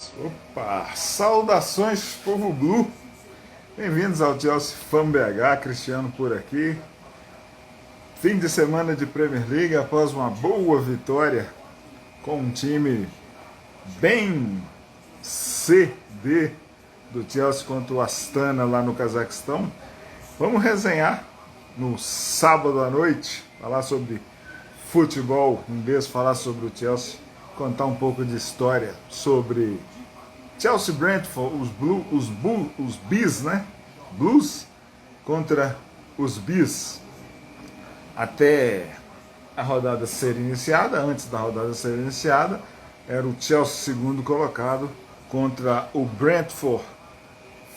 Opa! Saudações, povo Blue! Bem-vindos ao Chelsea Fan BH, Cristiano por aqui. Fim de semana de Premier League após uma boa vitória com um time bem CD do Chelsea contra o Astana lá no Cazaquistão. Vamos resenhar no sábado à noite, falar sobre futebol inglês, falar sobre o Chelsea, contar um pouco de história sobre Chelsea Brentford, os Bees, né? Blues contra os Bees. Até a rodada ser iniciada, antes da rodada ser iniciada, era o Chelsea segundo colocado contra o Brentford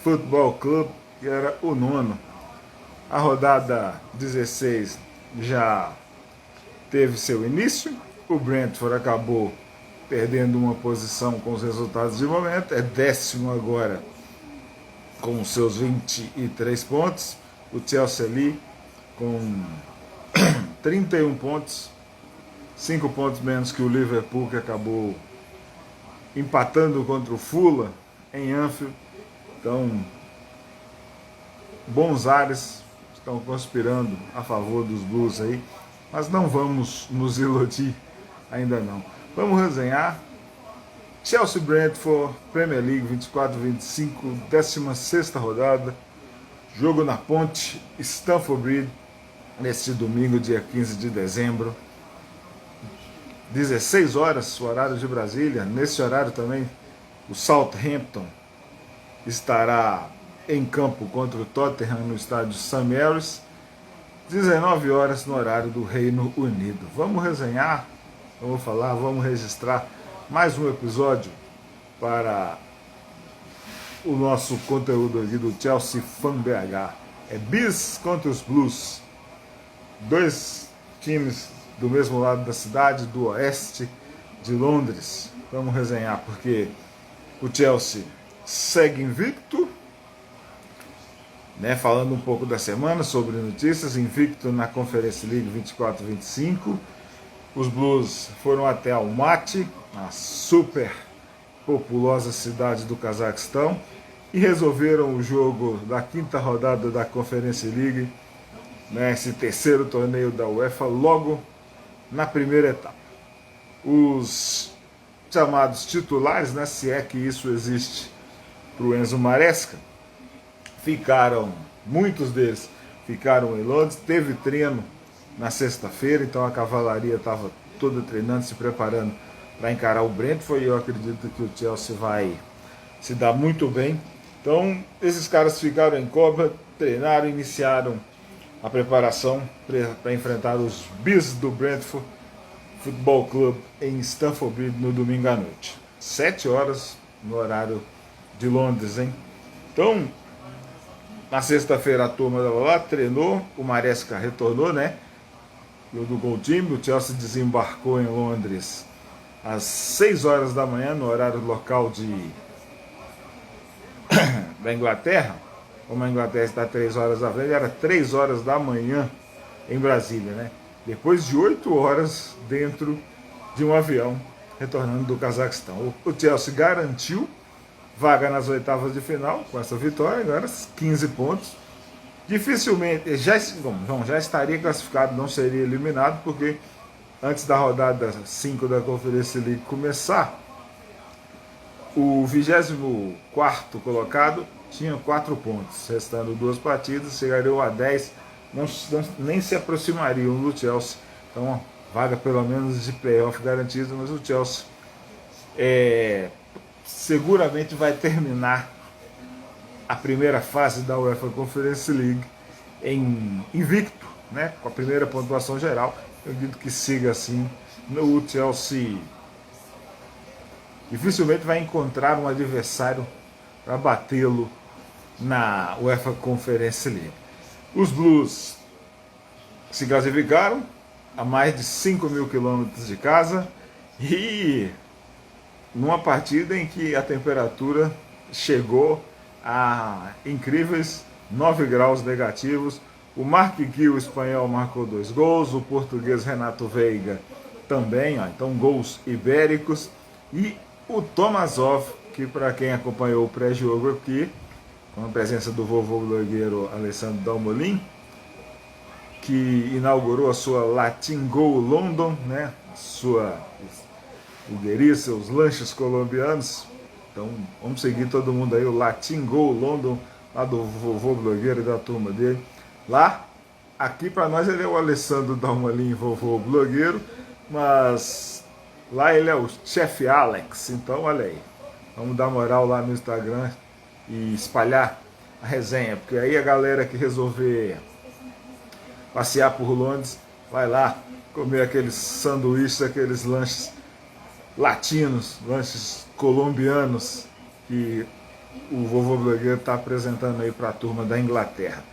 Football Club, que era o nono. A rodada 16 já teve seu início, o Brentford acabou perdendo uma posição com os resultados de momento, é décimo agora com os seus 23 pontos, o Chelsea ali com 31 pontos, 5 pontos menos que o Liverpool, que acabou empatando contra o Fulham em Anfield. Então, bons ares estão conspirando a favor dos Blues aí, mas não vamos nos iludir ainda não. Vamos resenhar Chelsea Brentford, Premier League 24-25, 16ª rodada, jogo na Ponte, Stamford Bridge, neste domingo, dia 15 de dezembro, 16 horas, o horário de Brasília. Nesse horário também o Southampton estará em campo contra o Tottenham no estádio St. Mary's, 19 horas no horário do Reino Unido. Vamos resenhar, vamos falar, vamos registrar mais um episódio para o nosso conteúdo aqui do Chelsea Fan BH. É Bees contra os Blues, dois times do mesmo lado da cidade, do oeste de Londres. Vamos resenhar porque o Chelsea segue invicto, né? Falando um pouco da semana sobre notícias, invicto na Conference League 24-25. Os Blues foram até Almaty, a super populosa cidade do Cazaquistão, e resolveram o jogo da quinta rodada da Conference League, né, esse terceiro torneio da UEFA, logo na primeira etapa. Os chamados titulares, né, se é que isso existe para o Enzo Maresca, muitos deles ficaram em Londres. Teve treino na sexta-feira, então a cavalaria estava toda treinando, se preparando para encarar o Brentford, e eu acredito que o Chelsea vai se dar muito bem. Então esses caras ficaram em Cobra, treinaram, iniciaram a preparação para enfrentar os Bees do Brentford Football Club em Stamford Bridge no domingo à noite, 7 horas no horário de Londres, hein? Então, na sexta-feira a turma lá treinou, o Maresca retornou, né? Do Gol Time, o Chelsea desembarcou em Londres às 6 horas da manhã, no horário local da Inglaterra. Como a Inglaterra está 3 horas à frente, era 3 horas da manhã em Brasília, né? Depois de 8 horas dentro de um avião, retornando do Cazaquistão. O Chelsea garantiu vaga nas oitavas de final com essa vitória, agora 15 pontos. Dificilmente, já estaria classificado, não seria eliminado, porque antes da rodada 5 da Conference League começar, o 24º colocado tinha 4 pontos, restando 2 partidas, chegariam a 10, nem se aproximariam do Chelsea. Então, vaga pelo menos de playoff garantida, mas o Chelsea seguramente vai terminar a primeira fase da UEFA Conference League em invicto, né, com a primeira pontuação geral. Eu acredito que siga assim. O Chelsea dificilmente vai encontrar um adversário para batê-lo na UEFA Conference League. Os Blues se classificaram a mais de 5 mil quilômetros de casa, e numa partida em que a temperatura chegou a incríveis 9 graus negativos. O Mark Gui, o espanhol, marcou 2 gols, o português Renato Veiga também, então gols ibéricos, e o Tomazov que para quem acompanhou o pré-jogo aqui, com a presença do vovô blogueiro Alessandro Dalmolin, que inaugurou a sua Latin Go London, né? Sua hamburgueria, seus lanches colombianos. Então vamos seguir todo mundo aí, o Latin Go London, lá do vovô blogueiro e da turma dele. Lá, aqui para nós ele é o Alessandro Dalmolin, vovô blogueiro, mas lá ele é o chefe Alex. Então olha aí, vamos dar moral lá no Instagram e espalhar a resenha, porque aí a galera que resolver passear por Londres, vai lá comer aqueles sanduíches, aqueles lanches latinos, lanches colombianos que o vovô blogueiro está apresentando aí para a turma da Inglaterra.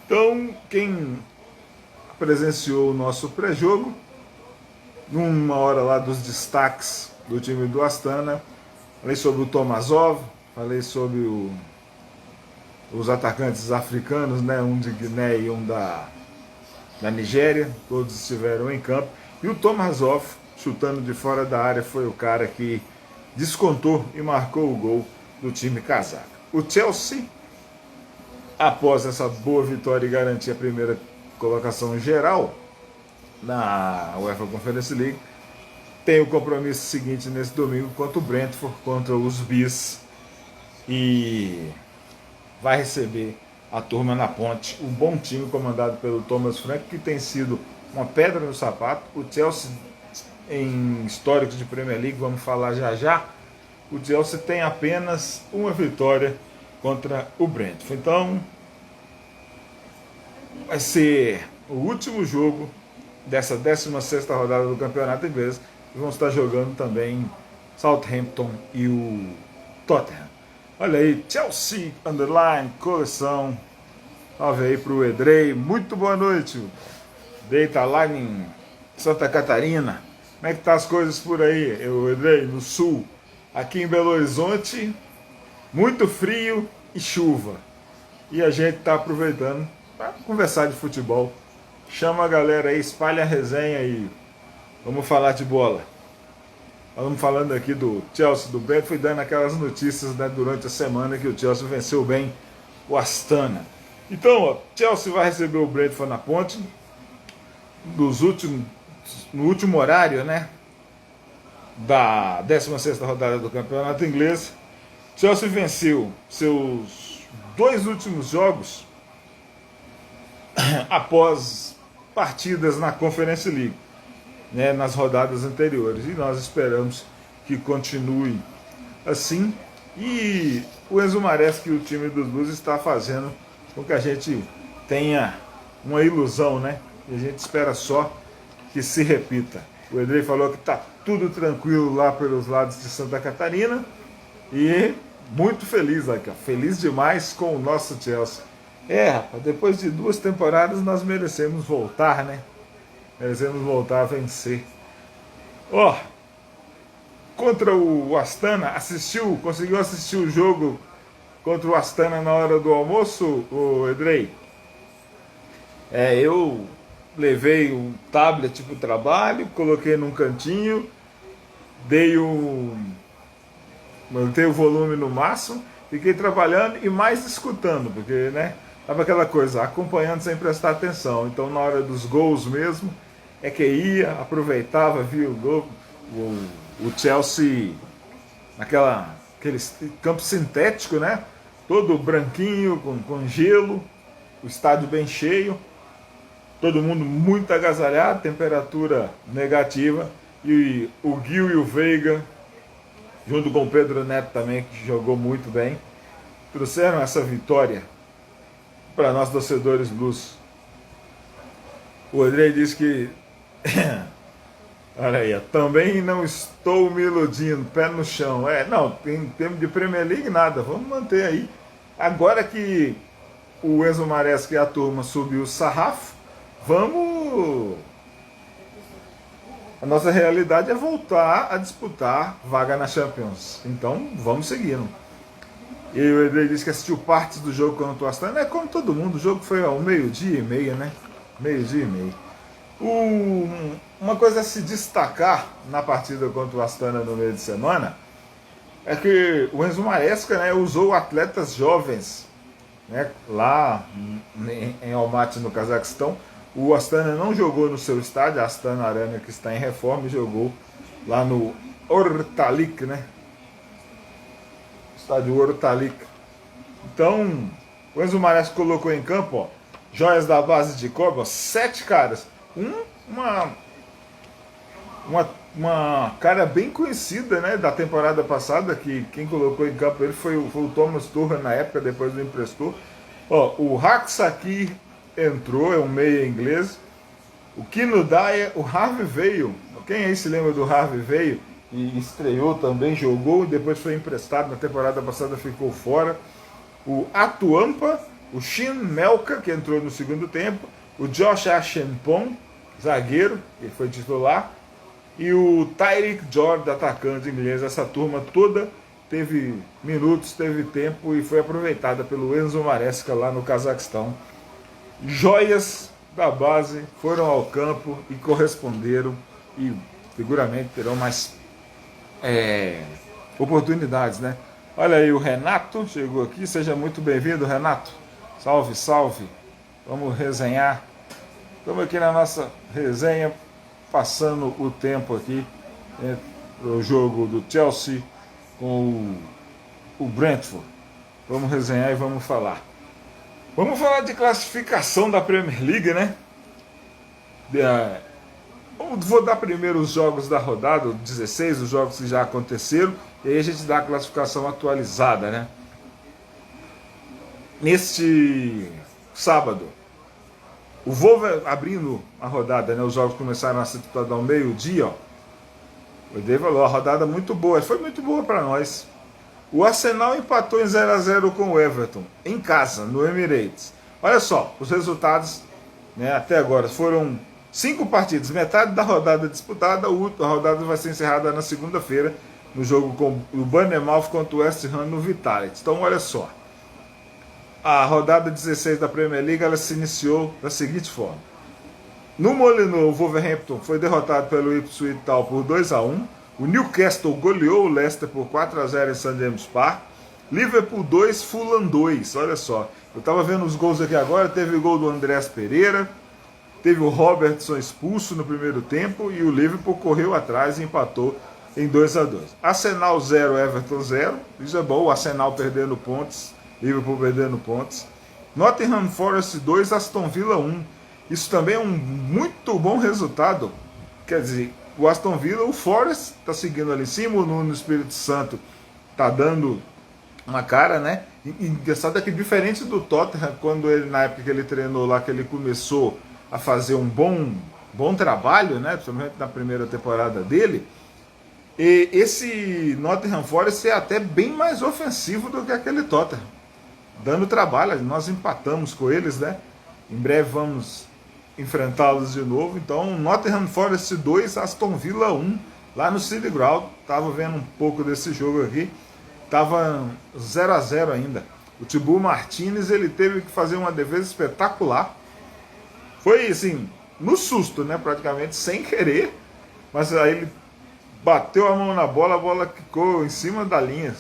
Então, quem presenciou o nosso pré-jogo, numa hora lá dos destaques do time do Astana, falei sobre o Tomazov, falei sobre os atacantes africanos, né, um de Guiné e um da Nigéria, todos estiveram em campo, e o Tomazov, chutando de fora da área, foi o cara que descontou e marcou o gol do time casaco. O Chelsea, após essa boa vitória e garantir a primeira colocação geral na UEFA Conference League, tem o compromisso seguinte nesse domingo contra o Brentford, contra os Bees, e vai receber a turma na Ponte, um bom time comandado pelo Thomas Frank, que tem sido uma pedra no sapato. O Chelsea, em históricos de Premier League, vamos falar já já, o Chelsea tem apenas uma vitória contra o Brentford. Então, vai ser o último jogo dessa 16ª rodada do Campeonato Inglês. Vão estar jogando também Southampton e o Tottenham. Olha aí, Chelsea, underline, coleção. Salve aí pro Edrei. Muito boa noite. Edrei tá lá em Santa Catarina. Como é que tá as coisas por aí, eu, Edrei, no sul? Aqui em Belo Horizonte, muito frio e chuva. E a gente tá aproveitando para conversar de futebol. Chama a galera aí, espalha a resenha e vamos falar de bola. Estamos falando aqui do Chelsea, do Brentford, dando aquelas notícias, né, durante a semana que o Chelsea venceu bem o Astana. Então, ó, Chelsea vai receber o Brentford na Ponte, no último horário, né, da 16ª rodada do Campeonato Inglês. Chelsea venceu seus 2 últimos jogos após partidas na Conference League, né, nas rodadas anteriores, e nós esperamos que continue assim. E o Enzo Maresca e o time dos Blues está fazendo com que a gente tenha uma ilusão, né? E a gente espera só que se repita. O Edrei falou que está tudo tranquilo lá pelos lados de Santa Catarina e muito feliz aqui, ó, feliz demais com o nosso Chelsea. Rapaz, depois de 2 temporadas nós merecemos voltar, né? Merecemos voltar a vencer. Ó, contra o Astana, conseguiu assistir o jogo contra o Astana na hora do almoço, o Edrei? Eu levei o tablet para o trabalho, coloquei num cantinho, mantei o volume no máximo, fiquei trabalhando e mais escutando, porque, né, tava aquela coisa, acompanhando sem prestar atenção. Então, na hora dos gols mesmo, é que ia, aproveitava, via o gol, o Chelsea, aquele campo sintético, né? Todo branquinho, com gelo, o estádio bem cheio, todo mundo muito agasalhado, temperatura negativa, e o Gil e o Veiga, junto com o Pedro Neto também, que jogou muito bem, trouxeram essa vitória para nós torcedores blues. O Edrei disse que olha aí, também não estou me iludindo, pé no chão. Não, em termos de Premier League nada, vamos manter aí. Agora que o Enzo Maresca e a turma subiu o sarrafo, a nossa realidade é voltar a disputar vaga na Champions. Então vamos seguindo. E o Edrei disse que assistiu partes do jogo contra o Astana. Como todo mundo, o jogo foi ao 12h30, né? 12h30. Uma coisa a se destacar na partida contra o Astana no meio de semana é que o Enzo Maresca, né, usou atletas jovens, né, lá em Almaty, no Cazaquistão. O Astana não jogou no seu estádio, a Astana Arena, que está em reforma, e jogou lá no Ortalik, né? Estádio Ortalik. Então, o Enzo Maresca colocou em campo, ó, joias da base de cobre, ó, 7 caras. Uma cara bem conhecida, né, da temporada passada, que quem colocou em campo ele foi o Thomas Tuchel na época, depois do emprestou. Ó, o Haksaki entrou, é um meia inglês. O Kino Daya, o Harvey veio. Quem aí se lembra do Harvey veio? E estreou também, jogou, e depois foi emprestado na temporada passada, ficou fora. O Atuampa, o Shin Melka, que entrou no segundo tempo. O Josh Ashempong, zagueiro, que foi titular. E o Tyreek Jordan, atacante inglês. Essa turma toda teve minutos, teve tempo e foi aproveitada pelo Enzo Maresca lá no Cazaquistão. Joias da base foram ao campo e corresponderam e seguramente terão mais oportunidades, né? Olha aí, o Renato chegou aqui, seja muito bem-vindo, Renato. Salve, salve. Vamos resenhar. Estamos aqui na nossa resenha, passando o tempo aqui, o jogo do Chelsea com o Brentford. Vamos resenhar e vamos falar. Vamos falar de classificação da Premier League, né? Vou dar primeiro os jogos da rodada, 16, os jogos que já aconteceram, e aí a gente dá a classificação atualizada, né? Neste sábado, o Wolverhampton abrindo a rodada, né? Os jogos começaram a ser disputados ao meio-dia, ó. O Dave falou, a rodada muito boa, foi muito boa para nós. O Arsenal empatou em 0-0 com o Everton, em casa, no Emirates. Olha só, os resultados, né, até agora foram 5 partidas, metade da rodada disputada, a rodada vai ser encerrada na segunda-feira, no jogo com o Bournemouth contra o West Ham no Vitality. Então olha só, a rodada 16 da Premier League ela se iniciou da seguinte forma. No Molineux, o Wolverhampton foi derrotado pelo Ipswich Town por 2-1. O Newcastle goleou o Leicester por 4-0 em St. James Park. Liverpool 2, Fulham 2. Olha só, eu estava vendo os gols aqui agora. Teve o gol do Andrés Pereira, teve o Robertson expulso no primeiro tempo e o Liverpool correu atrás e empatou em 2-2. Arsenal 0, Everton 0. Isso é bom, o Arsenal perdendo pontos, Liverpool perdendo pontos. Nottingham Forest 2, Aston Villa 1. Isso também é um muito bom resultado. Quer dizer, o Aston Villa, o Forest está seguindo ali em cima, o Nuno Espírito Santo está dando uma cara, né? E engraçado é que diferente do Tottenham, quando ele, na época que ele treinou lá, que ele começou a fazer um bom trabalho, né? Principalmente na primeira temporada dele, e esse Nottingham Forest é até bem mais ofensivo do que aquele Tottenham, dando trabalho. Nós empatamos com eles, né? Em breve vamos enfrentá-los de novo. Então, Nottingham Forest 2, Aston Villa 1, lá no City Ground. Estava vendo um pouco desse jogo aqui. Estava 0-0 ainda. O Thibaut Martinez, ele teve que fazer uma defesa espetacular. Foi assim, no susto, né? Praticamente sem querer. Mas aí ele bateu a mão na bola, a bola ficou em cima da linha.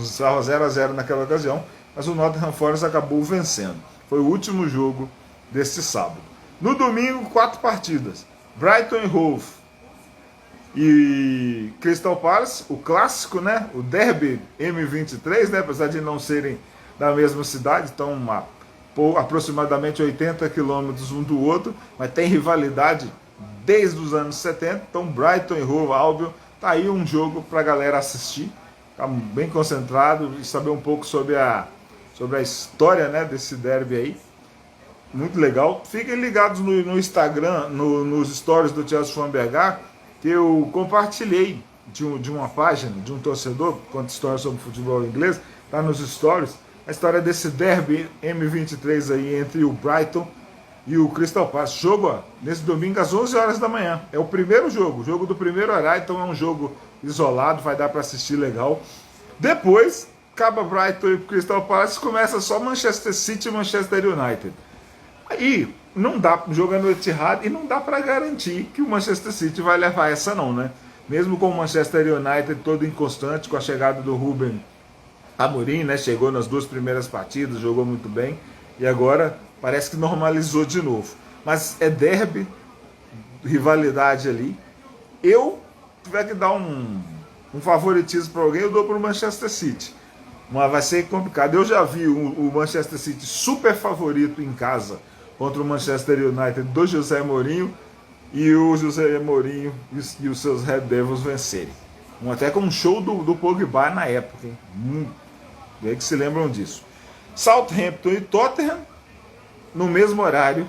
Estava 0-0 naquela ocasião. Mas o Nottingham Forest acabou vencendo. Foi o último jogo deste sábado. No domingo, 4 partidas. Brighton e Hove e Crystal Palace, o clássico, né? O Derby M23, né? Apesar de não serem da mesma cidade, estão aproximadamente 80 quilômetros um do outro, mas tem rivalidade desde os anos 70. Então, Brighton e Hove Albion, tá aí um jogo para a galera assistir, ficar bem concentrado e saber um pouco sobre a história, né, desse derby aí. Muito legal. Fiquem ligados no Instagram, nos stories do Chelsea Fan BH, que eu compartilhei de uma página, de um torcedor, que conta histórias sobre futebol inglês, tá nos stories, a história desse derby M23 aí entre o Brighton e o Crystal Palace. Jogo, ó, nesse domingo às 11 horas da manhã. É o primeiro jogo do primeiro horário, então é um jogo isolado, vai dar para assistir legal. Depois, acaba Brighton e Crystal Palace, começa só Manchester City e Manchester United. Aí, não dá, jogando o Etihad, e não dá para garantir que o Manchester City vai levar essa não, né? mesmo com o Manchester United todo inconstante, com a chegada do Ruben Amorim, né? Chegou nas 2 primeiras partidas, jogou muito bem, e agora parece que normalizou de novo. Mas é derby, rivalidade ali. Eu tiver que dar um favoritismo para alguém, eu dou para o Manchester City. Mas vai ser complicado. Eu já vi o Manchester City super favorito em casa contra o Manchester United do José Mourinho, e o José Mourinho e os seus Red Devils vencerem. Até com um show do Pogba na época. Vê que se lembram disso. Southampton e Tottenham no mesmo horário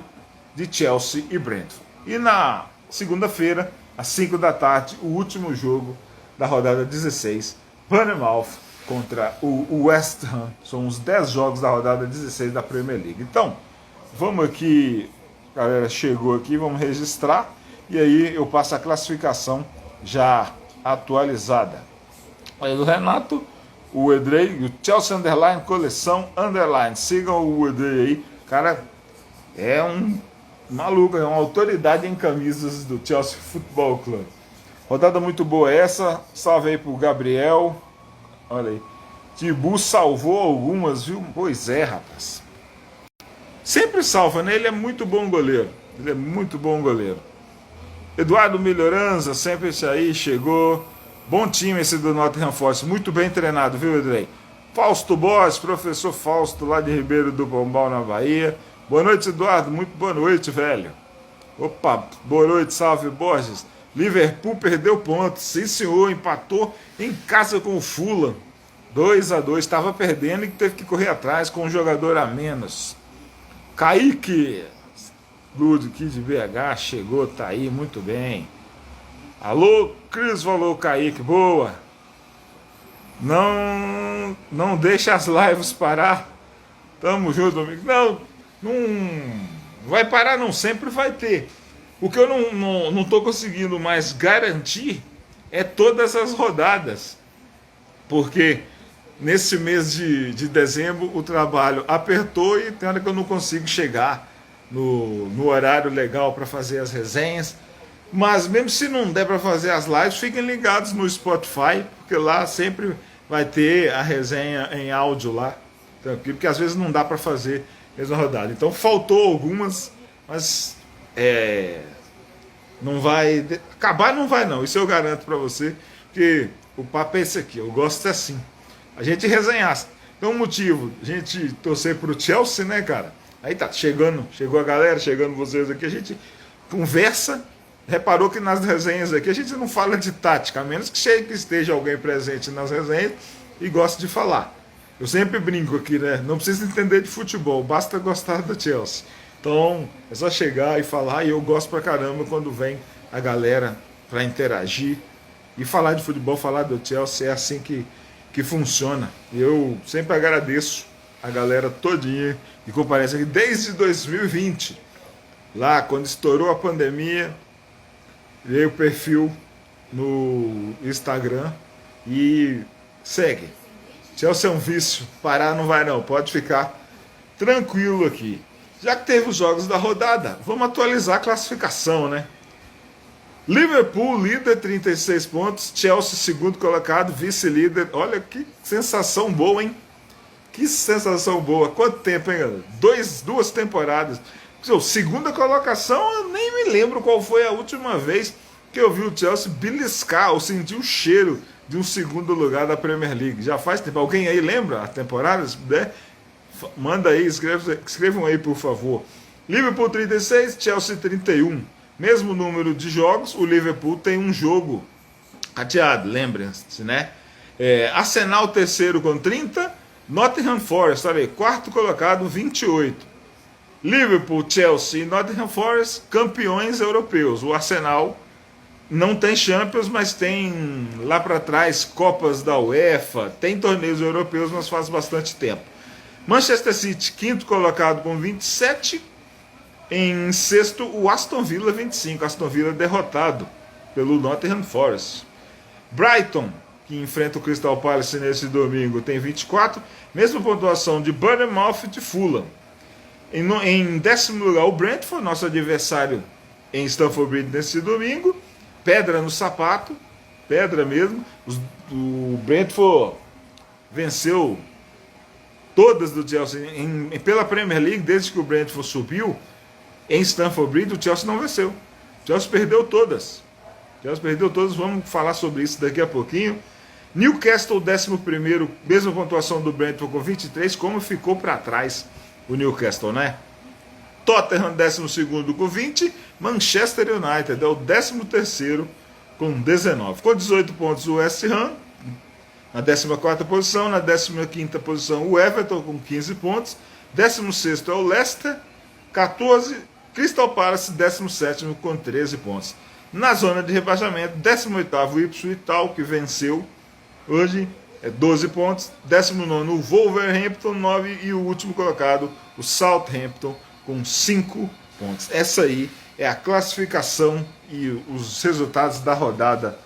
de Chelsea e Brentford. E na segunda-feira, às 5 da tarde, o último jogo da rodada 16, Bournemouth contra o West Ham. São os 10 jogos da rodada 16 da Premier League. Então, vamos aqui, a galera chegou aqui, vamos registrar, e aí eu passo a classificação já atualizada. Aí do Renato, o Edrei, o Chelsea Underline, coleção Underline. Sigam o Edrei aí, cara, é um maluco, é uma autoridade em camisas do Chelsea Football Club. Rodada muito boa essa, salve aí pro Gabriel, olha aí. Tibu salvou algumas, viu? Pois é, rapaz. Sempre salva, né? Ele é muito bom goleiro. Ele é muito bom goleiro. Eduardo Melhoranza, sempre esse aí, chegou. Bom time esse do Nottingham Forest, muito bem treinado, viu, Edrei? Fausto Borges, professor Fausto, lá de Ribeiro do Pombal, na Bahia. Boa noite, Eduardo, muito boa noite, velho. Opa, boa noite, salve, Borges. Liverpool perdeu pontos, sim senhor, empatou em casa com o Fulham. 2-2, estava perdendo e teve que correr atrás com um jogador a menos. Kaique, Ludwig de BH, chegou, tá aí, muito bem. Alô, Cris, falou, Kaique, boa. Não deixa as lives parar. Tamo junto, amigo. Não vai parar, não, sempre vai ter. O que eu não tô conseguindo mais garantir é todas as rodadas. Porque nesse mês de dezembro o trabalho apertou e tem hora que eu não consigo chegar no horário legal para fazer as resenhas. Mas mesmo se não der para fazer as lives, fiquem ligados no Spotify, porque lá sempre vai ter a resenha em áudio lá, tranquilo, porque às vezes não dá para fazer mesma rodada. Então faltou algumas, mas não vai acabar, não vai não. Isso eu garanto para você, que o papo é esse aqui. Eu gosto assim, a gente resenhar. Então o motivo, a gente torcer pro Chelsea, né, cara? Aí tá chegou a galera, chegando vocês aqui, a gente conversa. Reparou que nas resenhas aqui a gente não fala de tática, a menos que esteja alguém presente nas resenhas e goste de falar. Eu sempre brinco aqui, né? Não precisa entender de futebol, basta gostar do Chelsea. Então é só chegar e falar, e eu gosto pra caramba quando vem a galera pra interagir e falar de futebol, falar do Chelsea, é assim que funciona. E eu sempre agradeço a galera todinha que comparece aqui desde 2020, lá quando estourou a pandemia. Criei o perfil no Instagram e segue. Chelsea é um vício, parar não vai não, pode ficar tranquilo aqui. Já que teve os jogos da rodada, vamos atualizar a classificação, né? Liverpool, líder, 36 pontos. Chelsea, segundo colocado, vice-líder. Olha que sensação boa, hein? Que sensação boa. Quanto tempo, hein, galera? Duas temporadas. Segunda colocação, eu nem me lembro qual foi a última vez que eu vi o Chelsea beliscar ou sentir o cheiro de um segundo lugar da Premier League. Já faz tempo. Alguém aí lembra a temporada? Se puder, manda aí, escrevam aí, por favor. Liverpool 36, Chelsea 31. Mesmo número de jogos, o Liverpool tem um jogo adiado, lembrem-se, né? Arsenal terceiro com 30, Nottingham Forest, olha aí, quarto colocado, 28. Liverpool, Chelsea e Nottingham Forest, campeões europeus. O Arsenal não tem Champions, mas tem lá para trás Copas da UEFA, tem torneios europeus, mas faz bastante tempo. Manchester City, quinto colocado com 27. Em sexto, o Aston Villa, 25. Aston Villa derrotado pelo Nottingham Forest. Brighton, que enfrenta o Crystal Palace nesse domingo, tem 24. Mesma pontuação de Bournemouth e de Fulham. Em décimo lugar, o Brentford, nosso adversário em Stamford Bridge nesse domingo. Pedra no sapato. pedra mesmo. O Brentford venceu todas do Chelsea pela Premier League, desde que o Brentford subiu em Stamford Bridge. O Chelsea não venceu. O Chelsea perdeu todas. Vamos falar sobre isso daqui a pouquinho. Newcastle 11º, mesma pontuação do Brentford com 23, como ficou para trás o Newcastle, né? Tottenham 12º com 20, Manchester United é o 13º com 19. Com 18 pontos o West Ham, na 14ª posição. Na 15ª posição o Everton com 15 pontos. 16º é o Leicester, 14. Crystal Palace 17º com 13 pontos. Na zona de rebaixamento, 18º o Ipswich Town, que venceu hoje, é 12 pontos. 19º o Wolverhampton, 9. E o último colocado, o Southampton, com 5 pontos. Essa aí é a classificação e os resultados da rodada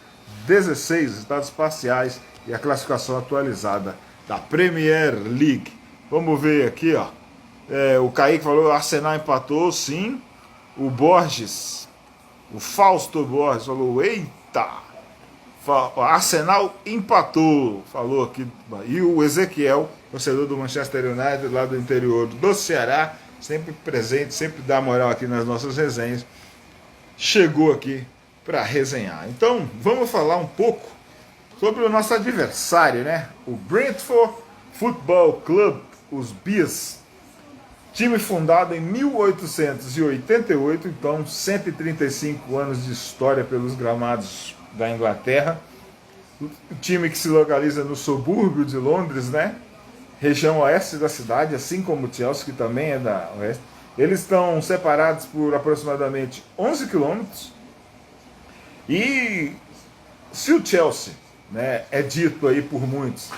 16, resultados parciais e a classificação atualizada da Premier League. Vamos ver aqui, ó. O Kaique falou que o Arsenal empatou, sim. O Borges, o Fausto Borges falou, eita, o Arsenal empatou, falou aqui. E o Ezequiel, torcedor do Manchester United, lá do interior do Ceará, sempre presente, sempre dá moral aqui nas nossas resenhas, chegou aqui para resenhar. Então, vamos falar um pouco sobre o nosso adversário, né? O Brentford Football Club, os Bees. Time fundado em 1888, então 135 anos de história pelos gramados da Inglaterra. O time que se localiza no subúrbio de Londres, né? Região oeste da cidade, assim como o Chelsea, que também é da oeste. Eles estão separados por aproximadamente 11 quilômetros. E se o Chelsea, né, é dito aí por muitos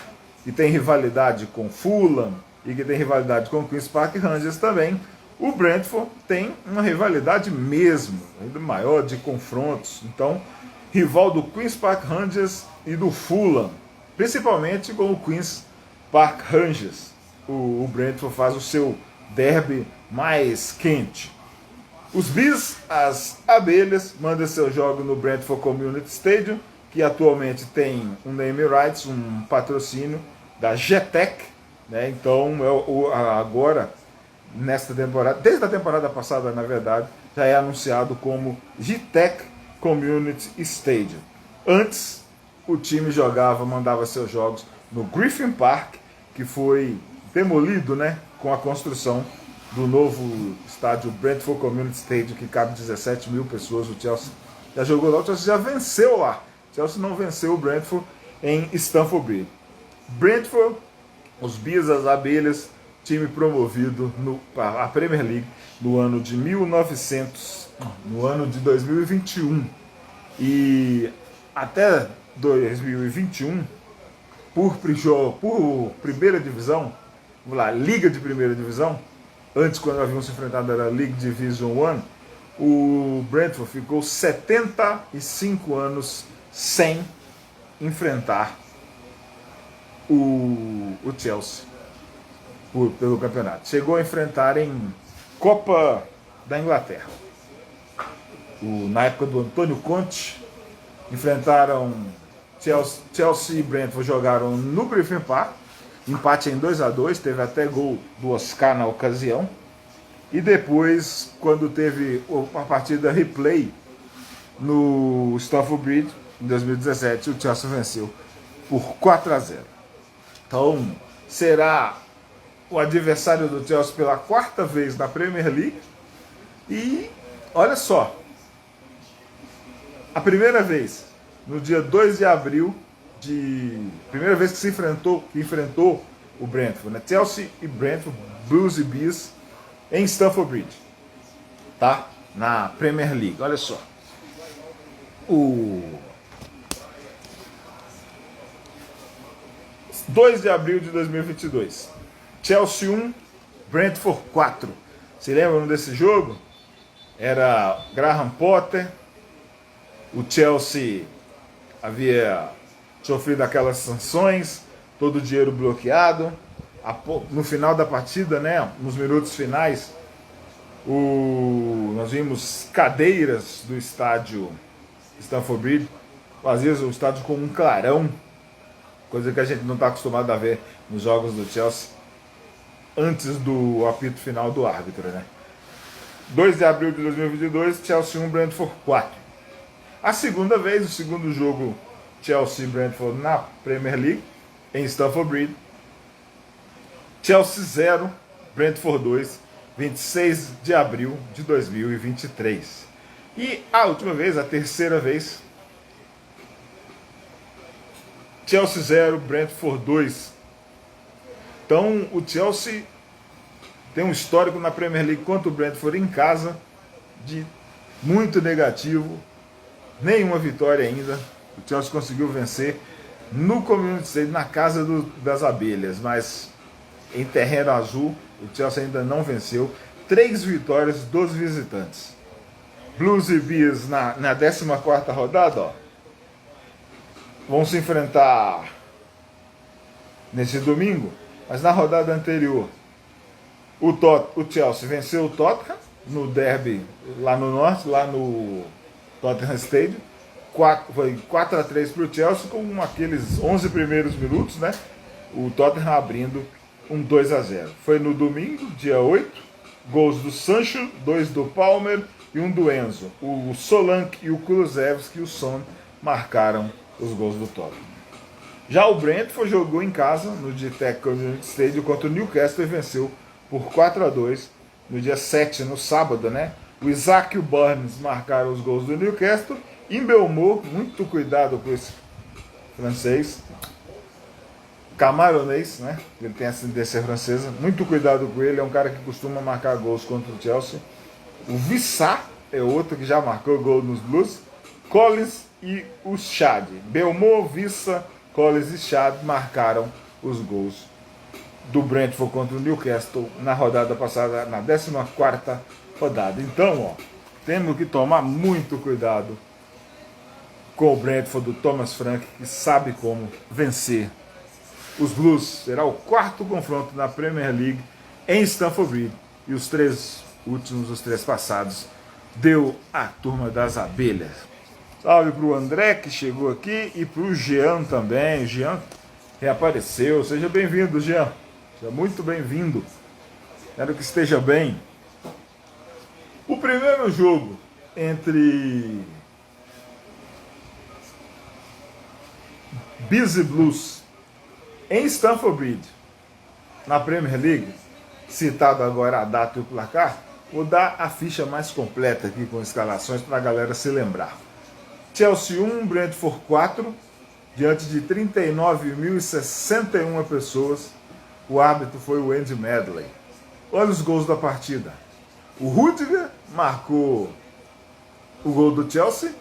que tem rivalidade com Fulham e que tem rivalidade com o Queen's Park Rangers também, o Brentford tem uma rivalidade mesmo, ainda maior, de confrontos. Então, rival do Queen's Park Rangers e do Fulham, principalmente com o Queen's Park Rangers. O Brentford faz o seu derby mais quente. Os Bees, as abelhas, mandam seu jogo no Brentford Community Stadium, que atualmente tem um name rights, um patrocínio da GTEC, né? Então, agora, nesta temporada, desde a temporada passada, na verdade, já é anunciado como GTEC Community Stadium. Antes, o time mandava seus jogos no Griffin Park, que foi demolido, né, com a construção do novo estádio Brentford Community Stadium, que cabe 17 mil pessoas. O Chelsea já jogou lá, o Chelsea já venceu lá. O Chelsea não venceu o Brentford em Stamford Bridge. Brentford, os Bees, as abelhas, time promovido à Premier League no ano de 2021. E até 2021, por primeira divisão, vamos lá, Liga de Primeira Divisão, antes, quando haviam se enfrentado, era League Division 1, o Brentford ficou 75 anos sem enfrentar o Chelsea pelo campeonato. Chegou a enfrentar em Copa da Inglaterra. Na época do Antônio Conte, enfrentaram Chelsea e Brentford, jogaram no Griffin Park, empate em 2-2, teve até gol do Oscar na ocasião. E depois, quando teve uma partida replay no Stamford Bridge, em 2017, o Chelsea venceu por 4-0. Então, será o adversário do Chelsea pela quarta vez na Premier League. E, olha só, a primeira vez, no dia 2 de abril, primeira vez que enfrentou o Brentford, né? Chelsea e Brentford, Blues e Bees, em Stamford Bridge, tá? Na Premier League. Olha só, 2 de abril de 2022, Chelsea 1, Brentford 4. Se lembram desse jogo? Era Graham Potter. O Chelsea havia sofrido aquelas sanções, todo o dinheiro bloqueado. No final da partida, né, nos minutos finais, nós vimos cadeiras do estádio Stamford Bridge às vezes o estádio com um clarão, coisa que a gente não está acostumado a ver nos jogos do Chelsea antes do apito final do árbitro, né? 2 de abril de 2022, Chelsea 1, Brentford 4. A segunda vez, o segundo jogo Chelsea e Brentford na Premier League, em Stamford Bridge. Chelsea 0, Brentford 2, 26 de abril de 2023. E a última vez, a terceira vez, Chelsea 0, Brentford 2. Então o Chelsea tem um histórico na Premier League contra o Brentford em casa de muito negativo, nenhuma vitória ainda. O Chelsea conseguiu vencer no Community Stadium, na casa das abelhas, mas em terreno azul o Chelsea ainda não venceu. 3 vitórias dos visitantes. Blues e Bears na 14ª rodada, ó, vão se enfrentar nesse domingo, mas na rodada anterior o Chelsea venceu o Tottenham no derby lá no norte, lá no Tottenham Stadium. Foi 4-3 para o Chelsea, com aqueles 11 primeiros minutos, né? O Tottenham abrindo um 2-0. Foi no domingo, dia 8, gols do Sancho, 2 do Palmer e 1 do Enzo. O Solanke e o Kulusevski e o Son marcaram os gols do Tottenham. Já o Brentford jogou em casa no GTEC Community Stadium contra o Newcastle e venceu por 4-2 no dia 7, no sábado, né? O Isaac e o Burns marcaram os gols do Newcastle. E Belmont, muito cuidado com esse francês, camaronês, né? Ele tem ascendência francesa, muito cuidado com ele, é um cara que costuma marcar gols contra o Chelsea. O Vissá é outro que já marcou gol nos Blues. Collins e o Chad. Belmont, Vissa, Collins e Chad marcaram os gols do Brentford contra o Newcastle na rodada passada, na 14ª rodada. Então, ó, temos que tomar muito cuidado com o Brentford do Thomas Frank, que sabe como vencer os Blues. Será o 4º confronto na Premier League em Stamford Bridge. E os 3 últimos, os 3 passados, deu a turma das abelhas. Salve para o André, que chegou aqui, e para o Jean também. O Jean reapareceu. Seja bem-vindo, Jean. Seja muito bem-vindo. Espero que esteja bem. O primeiro jogo entre Bears e Blues em Stamford Bridge, na Premier League, citado agora a data e o placar, vou dar a ficha mais completa aqui com escalações para a galera se lembrar. Chelsea 1, Brentford 4, diante de 39.061 pessoas. O árbitro foi o Andy Medley. Olha os gols da partida. O Rudiger marcou o gol do Chelsea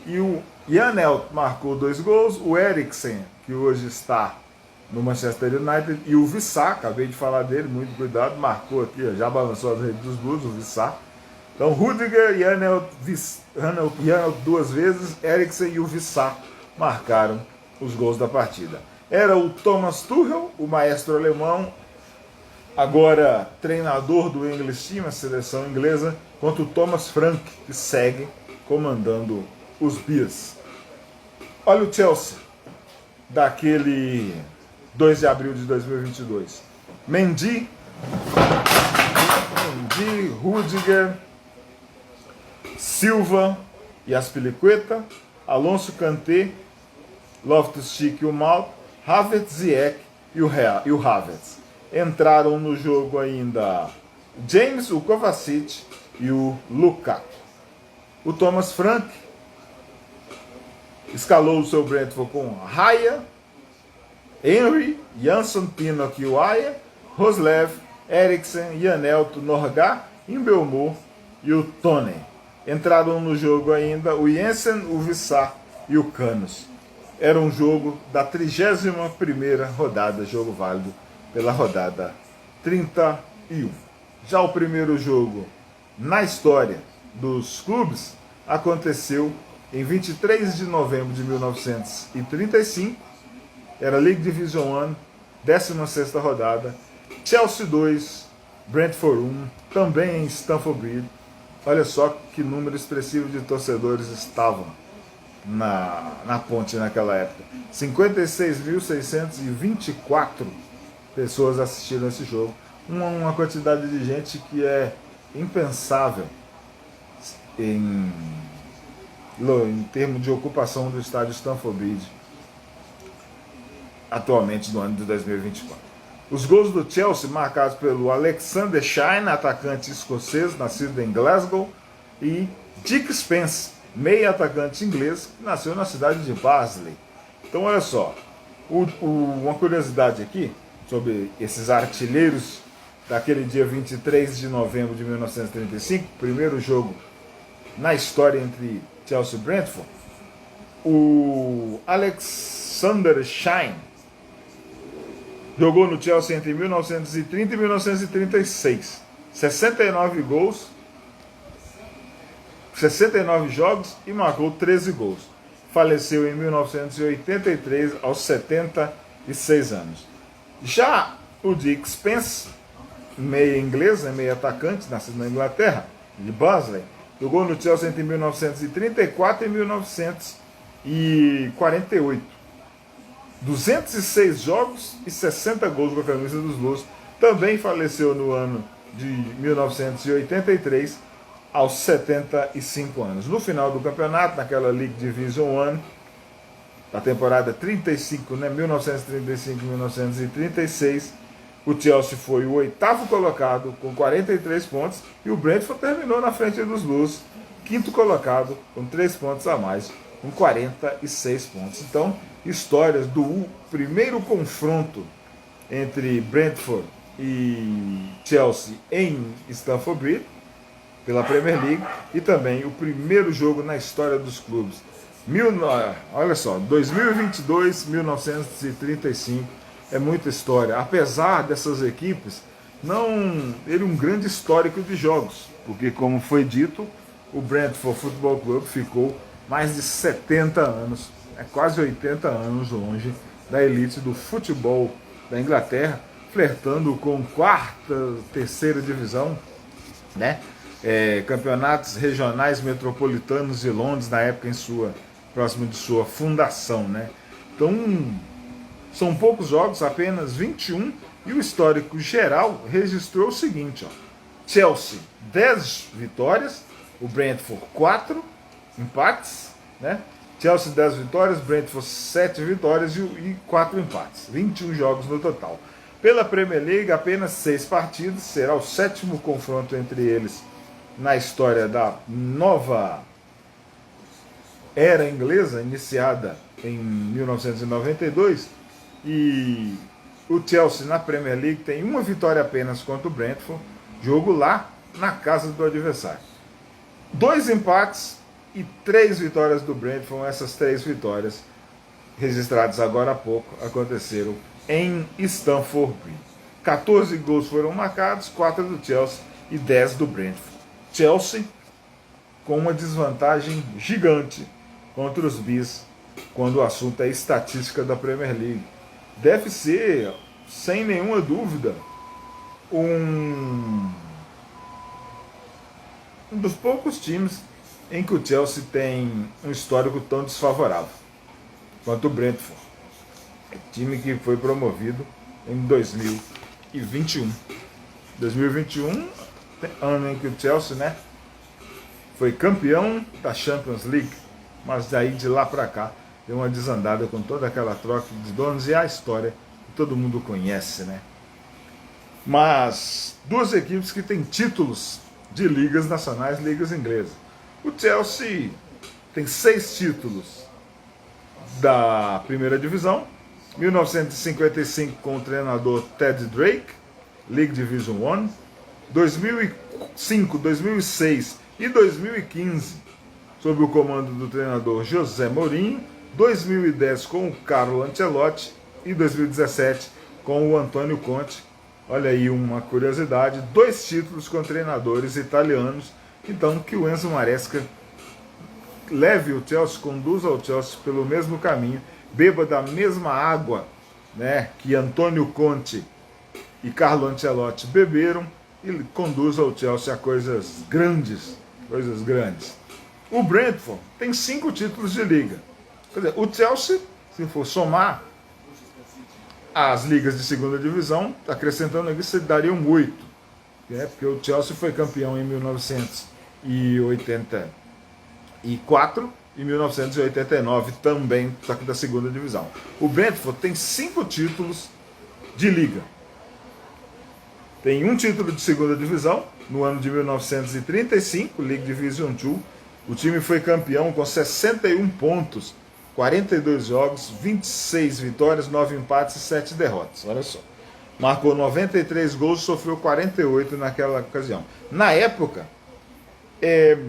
e o Janelt marcou 2 gols. O Eriksen, que hoje está no Manchester United, e o Vissá, acabei de falar dele, muito cuidado, marcou aqui, já balançou as redes dos Blues, o Vissá. Então Rudiger, Janelt 2 vezes, Eriksen e o Vissá marcaram os gols da partida. Era o Thomas Tuchel, o maestro alemão, agora treinador do English Team, a seleção inglesa, contra o Thomas Frank, que segue comandando os Bears. Olha o Chelsea, daquele 2 de abril de 2022. Mendy, Rudiger, Silva e Aspilicueta, Alonso, Kanté, Loftus-Cheek e o Mount, Havertz, Ziyech e o Havertz. Entraram no jogo ainda James, o Kovacic e o Lukaku. O Thomas Frank escalou o seu Brentford com Raya, Henry, Jansson, Pinnock e Waya, Roslev, Eriksen, Janelt, Norgard, Mbeumo e o Tone. Entraram no jogo ainda o Jensen, o Vissá e o Canos. Era um jogo da 31ª rodada, jogo válido pela rodada 31. Já o primeiro jogo na história dos clubes aconteceu em 23 de novembro de 1935, era League Division 1, 16ª rodada, Chelsea 2, Brentford 1, também em Stamford Bridge. Olha só que número expressivo de torcedores estavam na ponte naquela época. 56.624 pessoas assistiram esse jogo. Uma quantidade de gente que é impensável em termos de ocupação do estádio Stamford Bridge atualmente no ano de 2024. Os gols do Chelsea marcados pelo Alexander Shine, atacante escocês, nascido em Glasgow, e Dick Spence, meio atacante inglês, que nasceu na cidade de Barnsley. Então olha só, uma curiosidade aqui sobre esses artilheiros daquele dia 23 de novembro de 1935, primeiro jogo na história entre Chelsea e Brentford. O Alexander Shine jogou no Chelsea entre 1930 e 1936. 69 gols, 69 jogos e marcou 13 gols. Faleceu em 1983 aos 76 anos. Já o Dick Spence, meia inglês, meia atacante, nascido na Inglaterra, de Barnsley, jogou no Chelsea entre 1934 e 1948. 206 jogos e 60 gols com a camisa dos Blues. Também faleceu no ano de 1983, aos 75 anos. No final do campeonato, naquela League Division 1, da temporada 35, 1935-1936, o Chelsea foi o oitavo colocado com 43 pontos e o Brentford terminou na frente dos Blues, quinto colocado com 3 pontos a mais, com 46 pontos. Então, histórias do primeiro confronto entre Brentford e Chelsea em Stamford Bridge, pela Premier League, e também o primeiro jogo na história dos clubes. Olha só, 2022, 1935, é muita história. Apesar dessas equipes não terem um grande histórico de jogos, porque, como foi dito, o Brentford Football Club ficou mais de 70 anos, quase 80 anos longe da elite do futebol da Inglaterra, flertando com quarta, terceira divisão, né? Campeonatos regionais metropolitanos de Londres na época próximo de sua fundação, né? Então são poucos jogos, apenas 21, e o histórico geral registrou o seguinte, ó: Chelsea 10 vitórias, o Brentford 4 empates, né? Chelsea 10 vitórias, Brentford 7 vitórias e 4 empates, 21 jogos no total. Pela Premier League, apenas 6 partidas, será o 7º confronto entre eles na história da nova era inglesa, iniciada em 1992, e o Chelsea na Premier League tem uma vitória apenas contra o Brentford, jogo lá na casa do adversário. 2 empates e 3 vitórias do Brentford. Essas 3 vitórias, registradas agora há pouco, aconteceram em Stamford Bridge. 14 gols foram marcados, 4 do Chelsea e 10 do Brentford. Chelsea com uma desvantagem gigante contra os Bees quando o assunto é estatística da Premier League. Deve ser, sem nenhuma dúvida, um dos poucos times em que o Chelsea tem um histórico tão desfavorável quanto o Brentford, time que foi promovido em 2021. 2021, ano em que o Chelsea, né, foi campeão da Champions League, mas daí de lá para cá deu uma desandada com toda aquela troca de donos e a história que todo mundo conhece, né? Mas 2 equipes que têm títulos de ligas nacionais, ligas inglesas. O Chelsea tem 6 títulos da primeira divisão, 1955 com o treinador Ted Drake, League Division 1, 2005, 2006 e 2015 sob o comando do treinador José Mourinho, 2010 com o Carlo Ancelotti e 2017 com o Antônio Conte. Olha aí uma curiosidade, 2 títulos com treinadores italianos. Então que o Enzo Maresca leve o Chelsea, conduza o Chelsea pelo mesmo caminho, beba da mesma água, né, que Antônio Conte e Carlo Ancelotti beberam, e conduza o Chelsea a coisas grandes, coisas grandes. O Brentford tem 5 títulos de liga. Quer dizer, o Chelsea, se for somar as ligas de segunda divisão, acrescentando aqui, você daria um 8. Porque o Chelsea foi campeão em 1984 e 1989 também da segunda divisão. O Brentford tem 5 títulos de liga. Tem um título de segunda divisão no ano de 1935, League Division 2. O time foi campeão com 61 pontos, 42 jogos, 26 vitórias, 9 empates e 7 derrotas. Olha só. Marcou 93 gols, sofreu 48 naquela ocasião. Na época,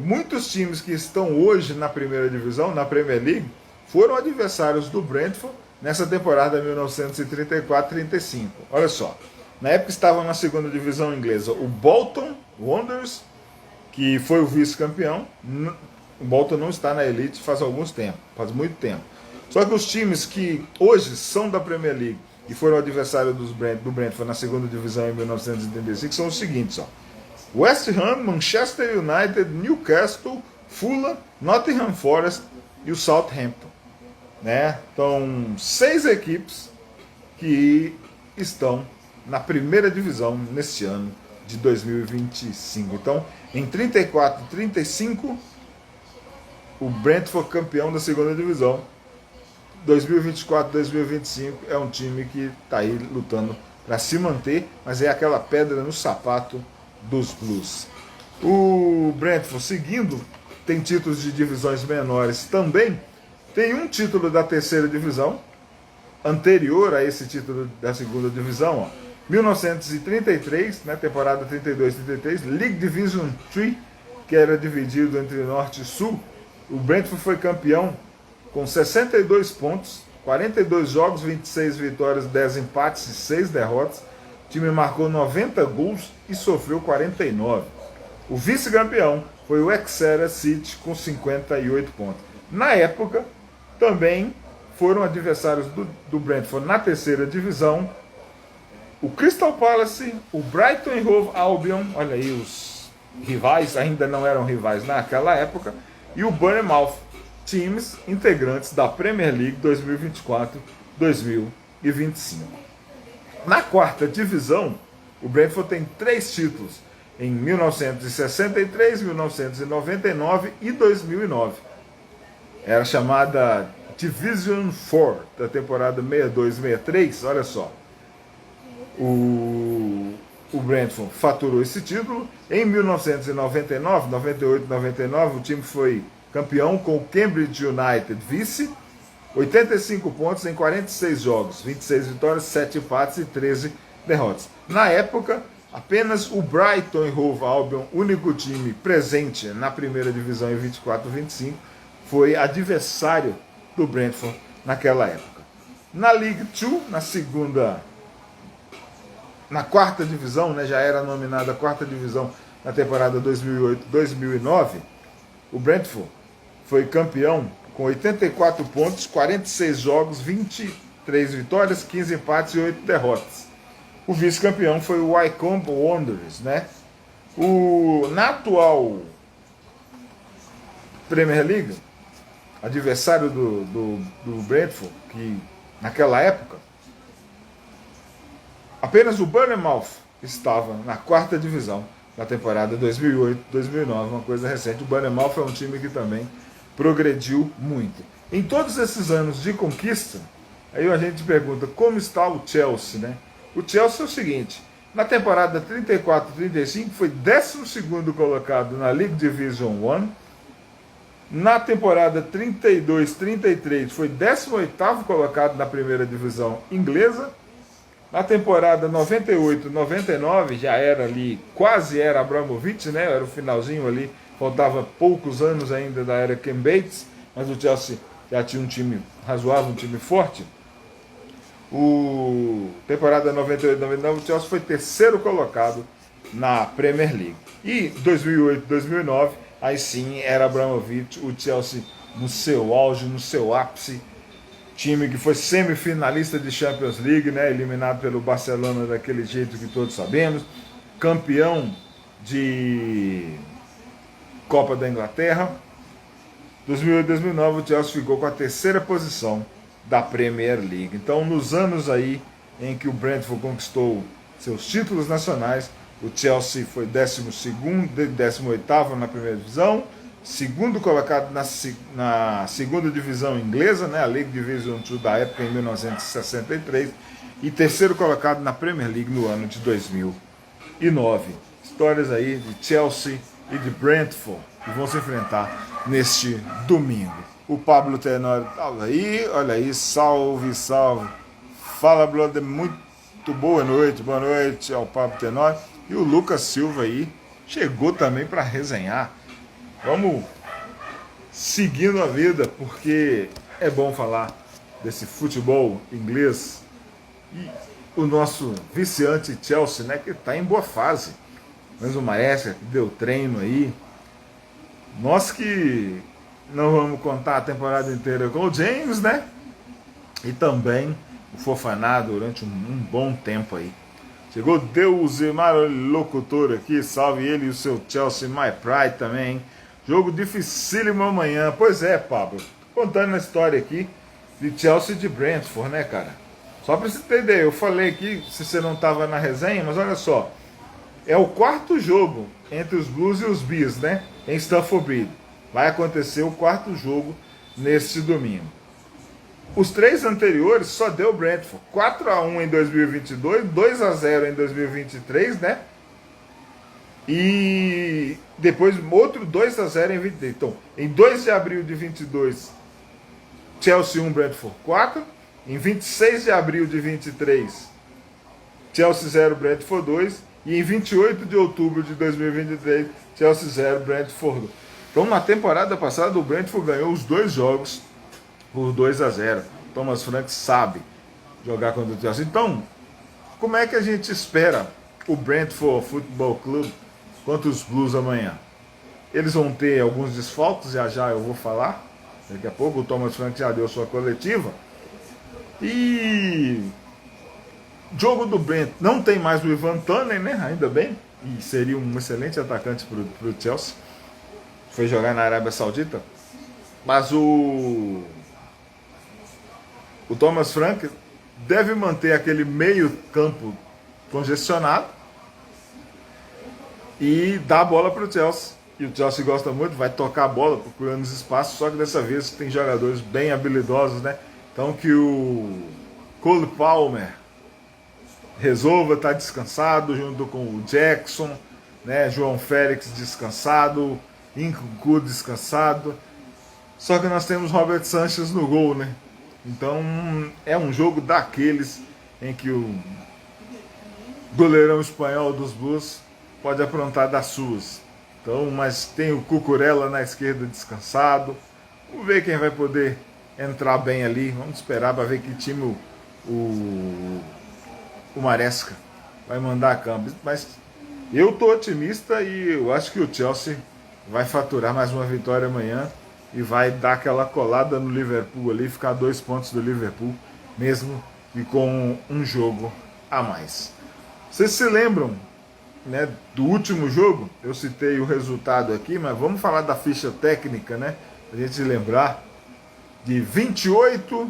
muitos times que estão hoje na primeira divisão, na Premier League, foram adversários do Brentford nessa temporada 1934-35. Olha só. Na época estavam na segunda divisão inglesa o Bolton Wanderers, que foi o vice-campeão. O Bolton não está na elite faz muito tempo. Só que os times que hoje são da Premier League e foram adversários do Brentford na segunda divisão em 1935 são os seguintes: West Ham, Manchester United, Newcastle, Fulham, Nottingham Forest e o Southampton. Né? Então, 6 equipes que estão na primeira divisão neste ano de 2025. Então, em 34 e 35, o Brentford campeão da segunda divisão. 2024-2025 é um time que está aí lutando para se manter, mas é aquela pedra no sapato dos Blues. O Brentford, seguindo, tem títulos de divisões menores também. Tem um título da terceira divisão, anterior a esse título da segunda divisão, 1933, né, temporada 32-33, League Division 3, que era dividido entre Norte e Sul. O Brentford foi campeão com 62 pontos, 42 jogos, 26 vitórias, 10 empates e 6 derrotas. O time marcou 90 gols e sofreu 49. O vice-campeão foi o Exeter City com 58 pontos. Na época, também foram adversários do Brentford na terceira divisão o Crystal Palace, o Brighton e Hove Albion, olha aí os rivais, ainda não eram rivais naquela época, e o Bournemouth, times integrantes da Premier League 2024-2025. Na quarta divisão, o Brentford tem 3 títulos, em 1963, 1999 e 2009. Era chamada Division 4 da temporada 62-63, olha só. O Brentford faturou esse título. Em 1999, 98, 99, o time foi campeão com o Cambridge United vice, 85 pontos em 46 jogos, 26 vitórias, 7 empates e 13 derrotas. Na época, apenas o Brighton e Hove Albion, único time presente na primeira divisão em 24-25, foi adversário do Brentford naquela época. Na League 2, na quarta divisão, né, já era nominada a quarta divisão na temporada 2008-2009, o Brentford foi campeão com 84 pontos, 46 jogos, 23 vitórias, 15 empates e 8 derrotas. O vice-campeão foi o Wycombe Wanderers, né? Na atual Premier League, adversário do Brentford, que naquela época, apenas o Bournemouth estava na quarta divisão da temporada 2008-2009, uma coisa recente. O Bournemouth é um time que também progrediu muito. Em todos esses anos de conquista, aí a gente pergunta como está o Chelsea, né? O Chelsea é o seguinte: na temporada 34-35 foi 12º colocado na League Division 1. Na temporada 32-33 foi 18º colocado na primeira divisão inglesa. Na temporada 98-99 já era ali, quase era Abramovich, né? Era o finalzinho ali, faltava poucos anos ainda da era Ken Bates, mas o Chelsea já tinha um time razoável, um time forte. Temporada 98-99 o Chelsea foi 3º colocado na Premier League. E 2008-2009, aí sim era Abramovich, o Chelsea no seu auge, no seu ápice. Time que foi semifinalista de Champions League, né, eliminado pelo Barcelona daquele jeito que todos sabemos, campeão de Copa da Inglaterra, 2008-2009 o Chelsea ficou com a terceira posição da Premier League. Então, nos anos aí em que o Brentford conquistou seus títulos nacionais, o Chelsea foi 18º na primeira divisão, segundo colocado na segunda divisão inglesa, né, a League Division 2 da época, em 1963, e terceiro colocado na Premier League no ano de 2009. Histórias aí de Chelsea e de Brentford que vão se enfrentar neste domingo. O Pablo Tenório estava aí, olha aí, salve, salve. Fala, brother, muito boa noite ao Pablo Tenório. E o Lucas Silva aí chegou também para resenhar. Vamos seguindo a vida, porque é bom falar desse futebol inglês. E o nosso viciante Chelsea, né, que está em boa fase. Mas o Maestro que deu treino aí. Nós que não vamos contar a temporada inteira com o James, né? E também o Fofaná durante um bom tempo aí. Chegou Deusemar Locutor aqui, salve ele e o seu Chelsea My Pride também, hein? Jogo dificílimo amanhã. Pois é, Pablo, contando a história aqui de Chelsea e de Brentford, né, cara? Só pra você ter ideia, eu falei aqui, se você não tava na resenha, mas olha só. É o quarto jogo entre os Blues e os Bees, né? Em Stamford Bridge. Vai acontecer o quarto jogo neste domingo. Os três anteriores só deu Brentford. 4-1 em 2022, 2-0 em 2023, né? E depois outro 2-0 em 23. Então, em 2 de abril de 22, Chelsea 1, Brentford 4. Em 26 de abril de 23, Chelsea 0, Brentford 2. E em 28 de outubro de 2023, Chelsea 0, Brentford 2. Então, na temporada passada, o Brentford ganhou os dois jogos por 2-0. Thomas Frank sabe jogar contra o Chelsea. Então, como é que a gente espera o Brentford Football Club contra os Blues amanhã? Eles vão ter alguns desfalques, já eu vou falar. Daqui a pouco o Thomas Frank já deu sua coletiva. E jogo do Brent, não tem mais o Ivan Toney, né? Ainda bem. E seria um excelente atacante para o Chelsea. Foi jogar na Arábia Saudita. Mas o Thomas Frank deve manter aquele meio campo congestionado e dar a bola para o Chelsea. E o Chelsea gosta muito, vai tocar a bola procurando os espaços, só que dessa vez tem jogadores bem habilidosos, né? Então que o Cole Palmer resolva estar descansado junto com o Jackson, né? João Félix descansado, Nkunku descansado. Só que nós temos Robert Sanchez no gol, né? Então é um jogo daqueles em que o goleirão espanhol dos Blues pode aprontar das suas. Então, mas tem o Cucurella na esquerda descansado. Vamos ver quem vai poder entrar bem ali. Vamos esperar para ver que time o Maresca vai mandar a campo. Mas eu tô otimista e eu acho que o Chelsea vai faturar mais uma vitória amanhã e vai dar aquela colada no Liverpool ali, ficar 2 pontos do Liverpool, mesmo que com um jogo a mais. Vocês se lembram, né, do último jogo? Eu citei o resultado aqui, mas vamos falar da ficha técnica, né? Pra gente lembrar. De 28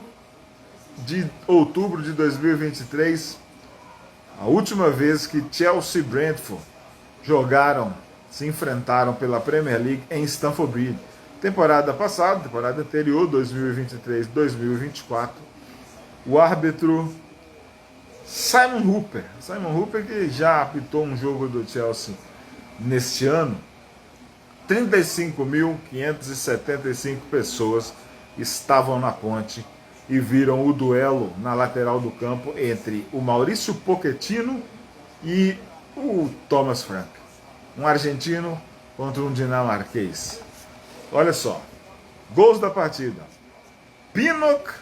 de outubro de 2023, a última vez que Chelsea e Brentford se enfrentaram pela Premier League em Stamford Bridge. Temporada passada, temporada anterior, 2023-2024, o árbitro Simon Hooper que já apitou um jogo do Chelsea neste ano, 35.575 pessoas estavam na ponte e viram o duelo na lateral do campo entre o Maurício Pochettino e o Thomas Frank. Um argentino contra um dinamarquês. Olha só, gols da partida. Pinnock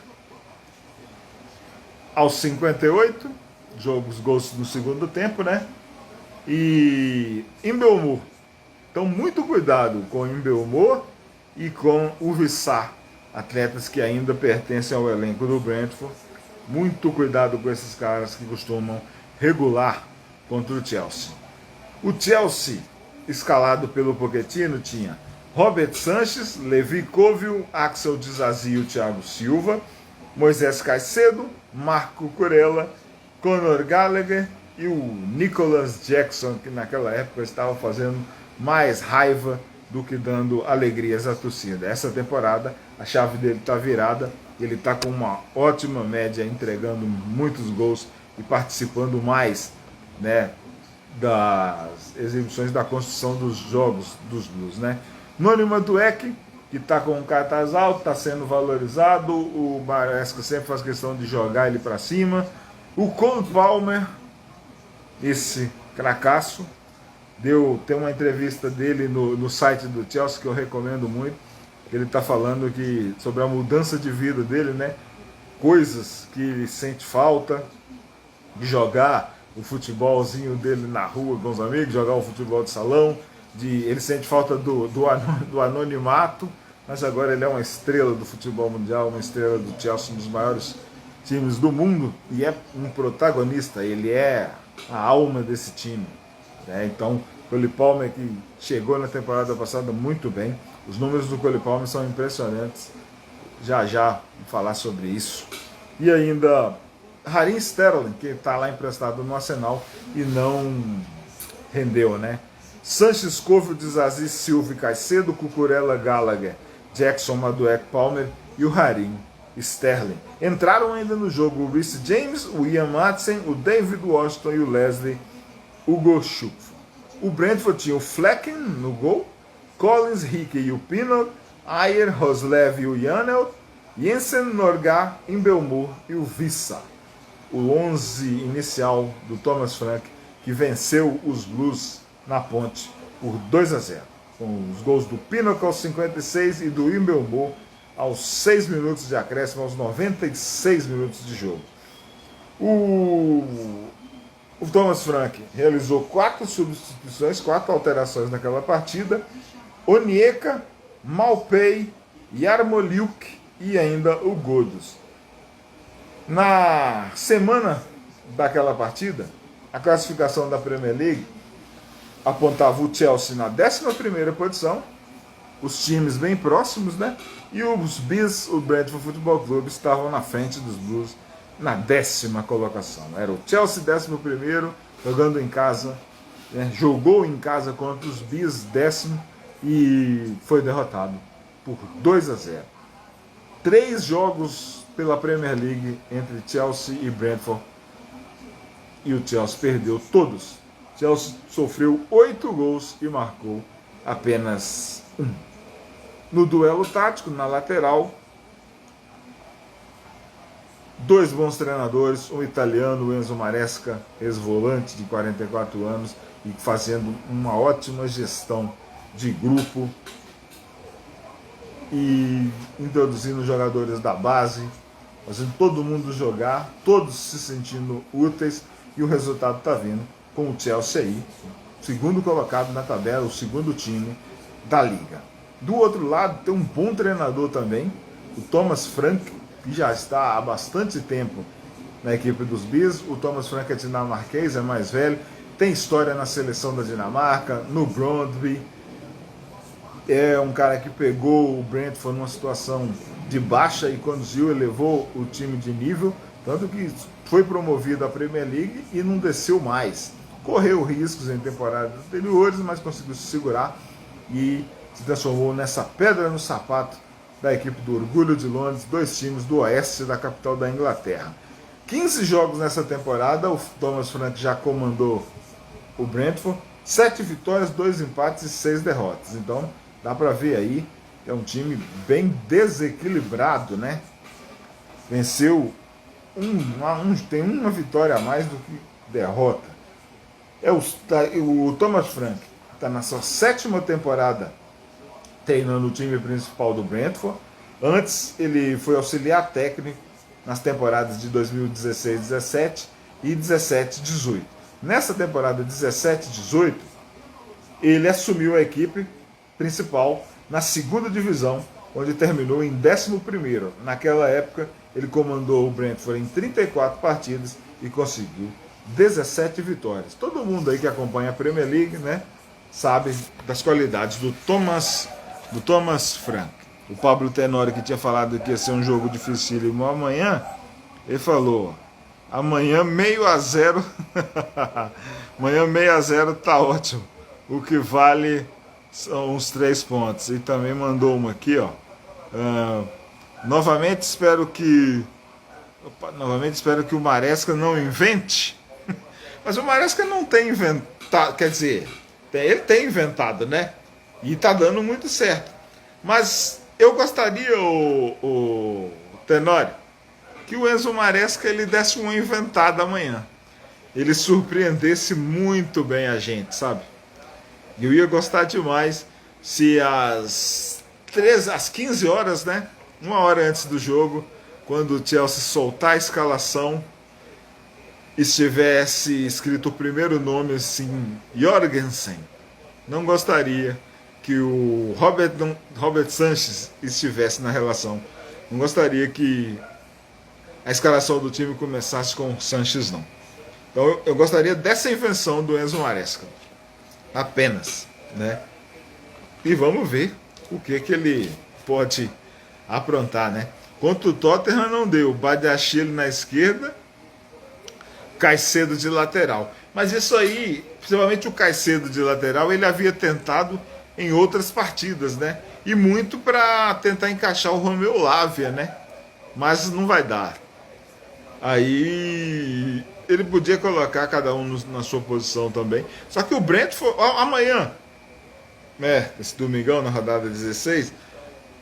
aos 58, gols no segundo tempo, né? E Mbeumo. Então, muito cuidado com o Mbeumo e com o Vissar, atletas que ainda pertencem ao elenco do Brentford. Muito cuidado com esses caras que costumam regular contra o Chelsea. O Chelsea, escalado pelo Pochettino, tinha Robert Sanches, Levi Colville, Axel Disasi e o Thiago Silva, Moisés Caicedo, Marco Kurela, Conor Gallagher e o Nicholas Jackson, que naquela época estava fazendo mais raiva do que dando alegrias à torcida. Essa temporada a chave dele está virada, ele está com uma ótima média, entregando muitos gols e participando mais, né, das exibições da construção dos jogos dos Blues, né? Noni Madueke, que está com um cartaz alto, está sendo valorizado, o Maresca sempre faz questão de jogar ele para cima. O Cole Palmer, esse cracaço, tem uma entrevista dele no site do Chelsea que eu recomendo muito. Ele está falando sobre a mudança de vida dele, né? Coisas que ele sente falta de jogar o futebolzinho dele na rua com os amigos, jogar o futebol de salão. Ele sente falta do anonimato, mas agora ele é uma estrela do futebol mundial, uma estrela do Chelsea, um dos maiores times do mundo, e é um protagonista, ele é a alma desse time, né? Então, Cole Palmer, que chegou na temporada passada muito bem, os números do Cole Palmer são impressionantes, já vou falar sobre isso. E ainda Raheem Sterling, que está lá emprestado no Arsenal e não rendeu, né? Sanches, Colville, Disasi, Silva e Caicedo, Cucurella, Gallagher, Jackson, Madueke, Palmer e o Raheem Sterling. Entraram ainda no jogo o Reece James, o Ian Madsen, o David Washington e o Leslie Ugochukwu. O Brentford tinha o Flecken no gol, Collins, Hickey e o Pinnock, Ayer, Roslev e o Janelt, Jensen, Norgard, Imbelmur e o Vissa. O 11 inicial do Thomas Frank, que venceu os Blues na Ponte por 2-0, com os gols do Pinnock aos 56 e do Imbelmur aos 6 minutos de acréscimo, aos 96 minutos de jogo. O Thomas Frank realizou 4 substituições, 4 alterações naquela partida. Onyeka, Maupay, Yarmolyuk e ainda o Ghoddos. Na semana daquela partida, a classificação da Premier League apontava o Chelsea na 11ª posição, os times bem próximos, né? E os Bees, o Brentford Football Club, estavam na frente dos Blues na 10ª colocação. Era o Chelsea 11º, jogando em casa, né? Jogou em casa contra os Bees 10º e foi derrotado por 2-0. 3 jogos pela Premier League entre Chelsea e Brentford e o Chelsea perdeu todos. Chelsea sofreu 8 gols e marcou apenas 1. No duelo tático, na lateral, 2 bons treinadores, um italiano, o Enzo Maresca, ex-volante de 44 anos e fazendo uma ótima gestão de grupo e introduzindo jogadores da base, fazendo todo mundo jogar, todos se sentindo úteis, e o resultado está vindo com o Chelsea aí, segundo colocado na tabela, o segundo time da liga. Do outro lado tem um bom treinador também, o Thomas Frank, que já está há bastante tempo na equipe dos Bees. O Thomas Frank é dinamarquês, é mais velho, tem história na seleção da Dinamarca, no Brøndby. É um cara que pegou o Brentford numa situação de baixa e conduziu, elevou o time de nível, tanto que foi promovido à Premier League e não desceu mais. Correu riscos em temporadas anteriores, mas conseguiu se segurar e se transformou nessa pedra no sapato da equipe do Orgulho de Londres, 2 times do oeste da capital da Inglaterra. 15 jogos nessa temporada, o Thomas Frank já comandou o Brentford, 7 vitórias, 2 empates e 6 derrotas. Então, dá para ver aí, é um time bem desequilibrado, né? Venceu, tem uma vitória a mais do que derrota. O Thomas Frank está na sua 7ª temporada treinando o time principal do Brentford. Antes ele foi auxiliar técnico nas temporadas de 2016-17 e 17-18. Nessa temporada 17-18, ele assumiu a equipe principal na 2ª divisão, onde terminou em 11º. Naquela época, ele comandou o Brentford em 34 partidas e conseguiu 17 vitórias. Todo mundo aí que acompanha a Premier League, né, sabe das qualidades do Thomas O Thomas Frank. O Pablo Tenório, que tinha falado que ia ser um jogo dificílimo amanhã, ele falou: amanhã meio a zero. Amanhã meio a zero tá ótimo. O que vale são uns 3 pontos. E também mandou uma aqui, ó. Novamente espero que o Maresca não invente. Mas o Maresca não tem inventado, quer dizer, ele tem inventado, né? E tá dando muito certo. Mas eu gostaria, o Tenório, que o Enzo Maresca ele desse uma inventada amanhã. Ele surpreendesse muito bem a gente, sabe? Eu ia gostar demais se às 15 horas, né? Uma hora antes do jogo, quando o Chelsea soltar a escalação, estivesse escrito o primeiro nome assim, Jorgensen. Não gostaria que o Robert Sanchez estivesse na relação. Não gostaria que a escalação do time começasse com o Sanchez, não. Então eu gostaria dessa invenção do Enzo Maresca. Apenas, né? E vamos ver o que ele pode aprontar, né? Contra o Tottenham não deu. Badiashile na esquerda, Caicedo de lateral. Mas isso aí, principalmente o Caicedo de lateral, ele havia tentado em outras partidas, né? E muito para tentar encaixar o Romeu Lavia, né? Mas não vai dar. Aí ele podia colocar cada um na sua posição também. Só que o Brentford, amanhã, esse domingão na rodada 16,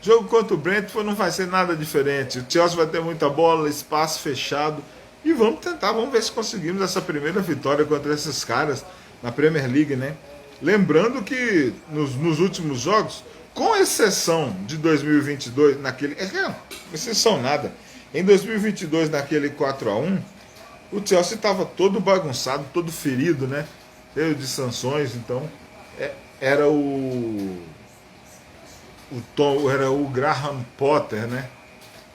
jogo contra o Brentford não vai ser nada diferente. O Chelsea vai ter muita bola, espaço fechado. E vamos tentar, vamos ver se conseguimos essa primeira vitória contra esses caras na Premier League, né? Lembrando que nos últimos jogos, com exceção de 2022, naquele... exceção nada. Em 2022, naquele 4-1, o Chelsea estava todo bagunçado, todo ferido, né? Cheio de sanções, então... Era o Graham Potter, né?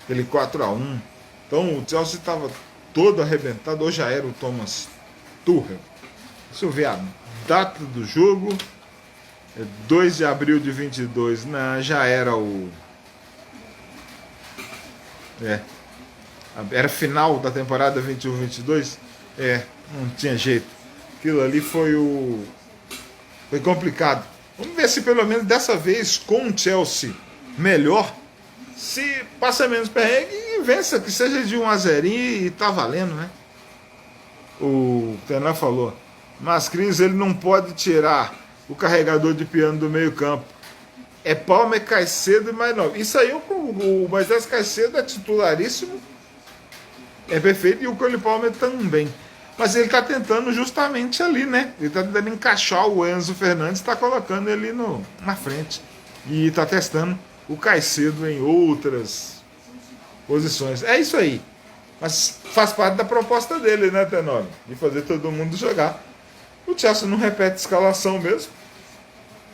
Aquele 4-1. Então o Chelsea estava todo arrebentado. Hoje já era o Thomas Tuchel. Deixa eu ver a data do jogo. 2 de abril de 22. Não, já era o... Era final da temporada 21-22. Não tinha jeito. Aquilo ali foi complicado. Vamos ver se pelo menos dessa vez, com o Chelsea melhor, se passa menos perrengue e vença, que seja de 1-0 e tá valendo, né? O Tenan falou, mas Cris, ele não pode tirar o carregador de piano do meio campo. É Palmer, Caicedo e mais não. Isso aí, o Moisés Caicedo é titularíssimo, é perfeito, e o Cole Palmer também. Mas ele está tentando justamente ali, né? Ele está tentando encaixar o Enzo Fernandes, está colocando ele na frente. E está testando o Caicedo em outras posições. É isso aí. Mas faz parte da proposta dele, né, Tenório? De fazer todo mundo jogar. O Chelsea não repete escalação mesmo.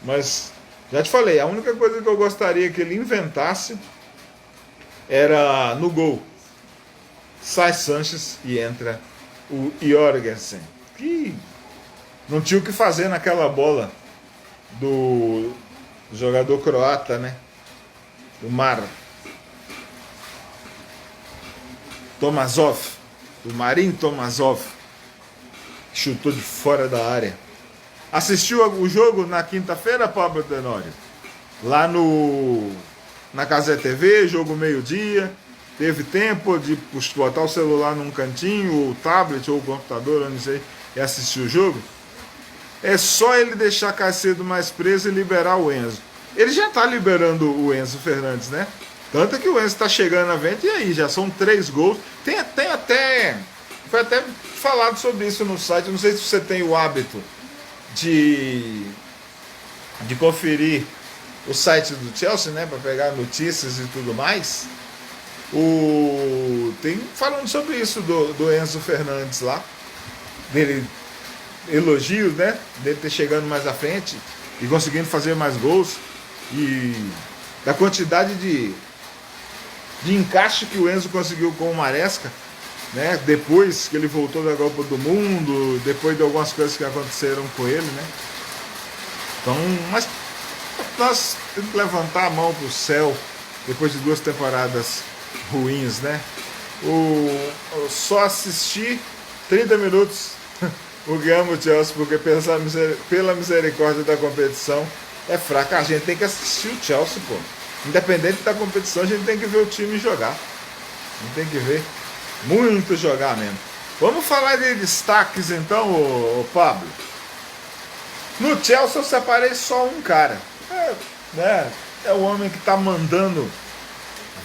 Mas, já te falei, a única coisa que eu gostaria que ele inventasse era no gol. Sai Sanchez e entra o Jorgensen, que não tinha o que fazer naquela bola do jogador croata, né? O Marin Tomazov, chutou de fora da área. Assistiu o jogo na quinta-feira, Pablo Tenório? Lá na Cazé TV, jogo meio-dia. Teve tempo de botar o celular num cantinho, o tablet ou o computador, eu não sei, e assistir o jogo? É só ele deixar Caicedo mais preso e liberar o Enzo. Ele já está liberando o Enzo Fernandes, né? Tanto que o Enzo está chegando na venda, e aí, já são 3 gols. Tem até... Foi até falado sobre isso no site, não sei se você tem o hábito de conferir o site do Chelsea, né? Para pegar notícias e tudo mais. Tem falando sobre isso do Enzo Fernandes lá, dele, elogios, né, dele ter chegando mais à frente e conseguindo fazer mais gols, e da quantidade de encaixe que o Enzo conseguiu com o Maresca, né, depois que ele voltou da Copa do Mundo, depois de algumas coisas que aconteceram com ele, né. Então, mas nós temos que levantar a mão para o céu depois de 2 temporadas ruins, né? Só assistir 30 minutos o Guilherme Chelsea, porque pela misericórdia da competição é fraca. A gente tem que assistir o Chelsea, pô. Independente da competição, a gente tem que ver o time jogar. A gente tem que ver muito jogar mesmo. Vamos falar de destaques então, ô Pablo. No Chelsea eu separei só um cara. É o homem que está mandando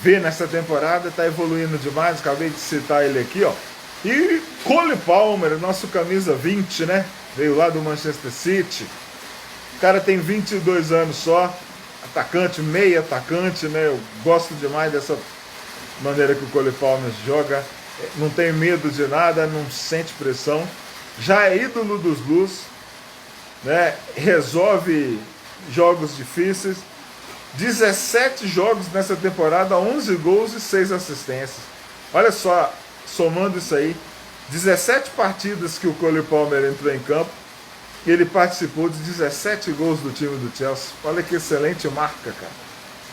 ver nessa temporada, está evoluindo demais. Acabei de citar ele aqui, ó. E Cole Palmer, nosso camisa 20, né? Veio lá do Manchester City. O cara tem 22 anos só. Atacante, meio atacante, né? Eu gosto demais dessa maneira que o Cole Palmer joga. Não tem medo de nada, não sente pressão. Já é ídolo dos Blues, né? Resolve jogos difíceis. 17 jogos nessa temporada, 11 gols e 6 assistências. Olha só, somando isso aí, 17 partidas que o Cole Palmer entrou em campo, ele participou de 17 gols do time do Chelsea. Olha que excelente marca, cara.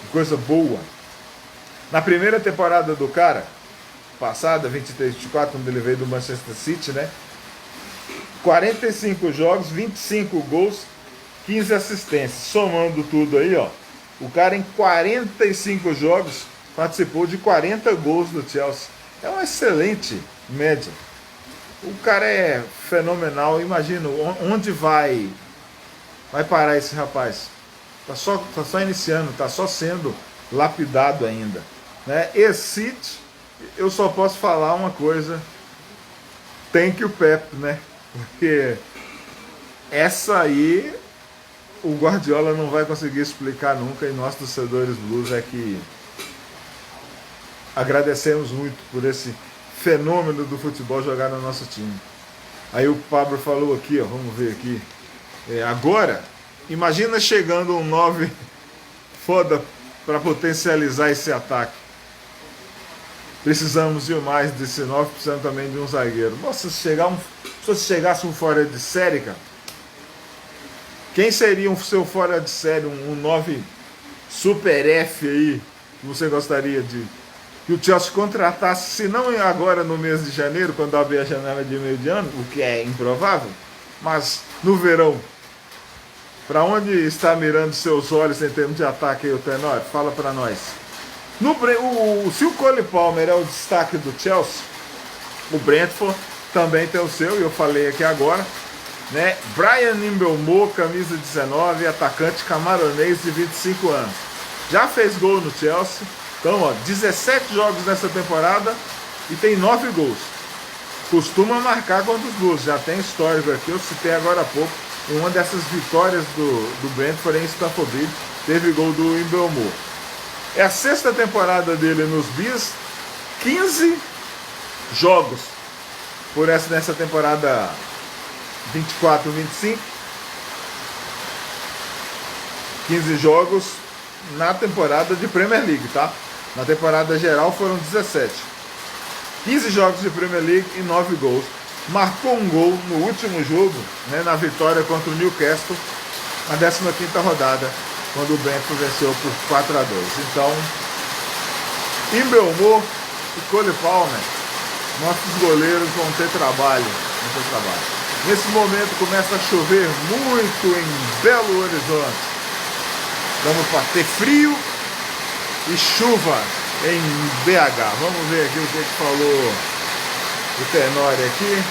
Que coisa boa. Na primeira temporada do cara, passada, 23-24, quando ele veio do Manchester City, né? 45 jogos, 25 gols, 15 assistências. Somando tudo aí, ó. O cara em 45 jogos participou de 40 gols do Chelsea. É uma excelente média. O cara é fenomenal. Imagino onde vai parar esse rapaz. Tá só iniciando, tá só sendo lapidado ainda, né? Esse City, eu só posso falar uma coisa: tem que o Pep, né? Porque essa aí o Guardiola não vai conseguir explicar nunca, e nós torcedores Blues é que agradecemos muito por esse fenômeno do futebol jogar no nosso time. Aí o Pablo falou aqui, ó, vamos ver aqui. Agora, imagina chegando um 9 foda para potencializar esse ataque. Precisamos de mais desse 9, precisamos também de um zagueiro. Nossa, se chegasse um fora de série, cara, quem seria um seu fora de série, um 9 super F aí, que você gostaria de que o Chelsea contratasse, se não agora no mês de janeiro, quando abrir a janela de meio de ano, o que é improvável, mas no verão? Para onde está mirando seus olhos em termos de ataque aí, o Tenor? Fala para nós. Se o Cole Palmer é o destaque do Chelsea, o Brentford também tem o seu, e eu falei aqui agora, né? Brian Mbeumo, camisa 19, atacante camaronês de 25 anos. Já fez gol no Chelsea. Então, ó, 17 jogos nessa temporada e tem 9 gols. Costuma marcar contra os Blues, já tem histórico aqui, eu citei agora há pouco, em uma dessas vitórias do Brentford em Stamford Bridge, teve gol do Mbeumo. É a 6ª temporada dele nos Bees, 15 jogos nessa temporada 24-25, 15 jogos na temporada de Premier League, tá? Na temporada geral foram 17. 15 jogos de Premier League e 9 gols. Marcou um gol no último jogo, né, na vitória contra o Newcastle, na 15ª rodada, quando o Brentford venceu por 4-2. Então, Mbeumo e Cole Palmer, nossos goleiros vão ter trabalho. Nesse momento começa a chover muito em Belo Horizonte. Vamos para ter frio e chuva em BH. Vamos ver aqui o que falou o Tenório aqui.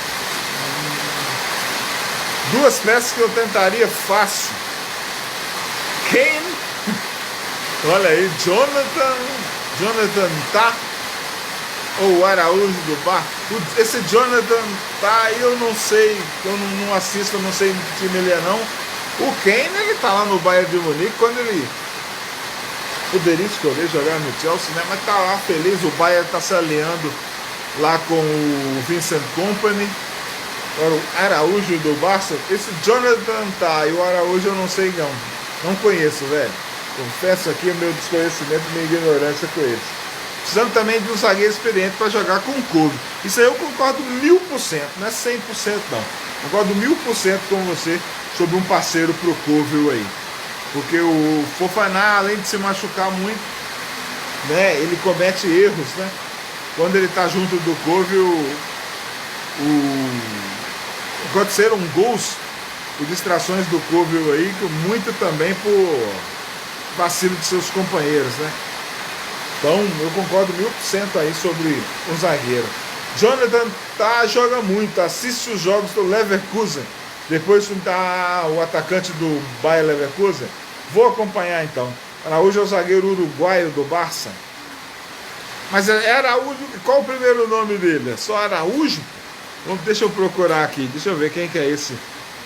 2 peças que eu tentaria fácil. Kane, olha aí, Jonathan Tah ou Araújo do Bar. Esse Jonathan Tah, eu não sei, eu não assisto, eu não sei que time ele é não. O Kane, ele tá lá no Bayern de Munique, quando ele poderia escolher jogar no Chelsea, né? Mas tá lá feliz, o Bayern tá se alinhando lá com o Vincent Kompany. Agora o Araújo do Barça, esse Jonathan tá, e o Araújo eu não sei não conheço, velho. Confesso aqui o meu desconhecimento, minha ignorância com eles. Precisamos também de um zagueiro experiente para jogar com o Cove. Isso aí eu concordo 1000%, não é 100% não. Concordo 1000% com você sobre um parceiro pro Cove aí. Porque o Fofana, além de se machucar muito, né, ele comete erros, né? Quando ele está junto do Cove, aconteceram gols por distrações do Cove aí, muito também por vacilo de seus companheiros, né? Então eu concordo 1000% aí sobre o zagueiro. Jonathan joga muito, assiste os jogos do Leverkusen. Depois tá o atacante do Bayer Leverkusen. Vou acompanhar então. Araújo é o zagueiro uruguaio do Barça. Mas é Araújo, qual o primeiro nome dele? É só Araújo? Deixa eu procurar aqui, deixa eu ver quem que é esse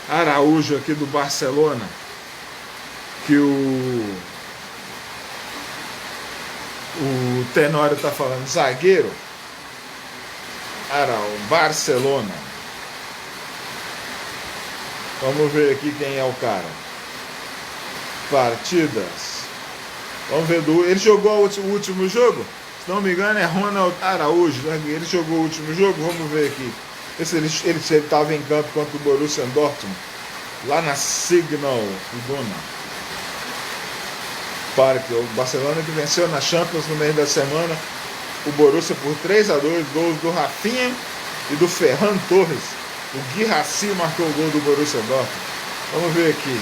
Araújo aqui do Barcelona. Que o Tenório tá falando. Zagueiro Araújo, Barcelona. Vamos ver aqui quem é o cara. Partidas. Vamos ver ele jogou o último jogo? Se não me engano é Ronald Araújo, né? Ele jogou o último jogo, vamos ver aqui. Ele estava em campo contra o Borussia Dortmund, lá na Signal Iduna Park. O Barcelona que venceu na Champions no meio da semana o Borussia por 3-2, gols do Rafinha e do Ferran Torres. O Guirassy marcou o gol do Borussia Dortmund. Vamos ver aqui.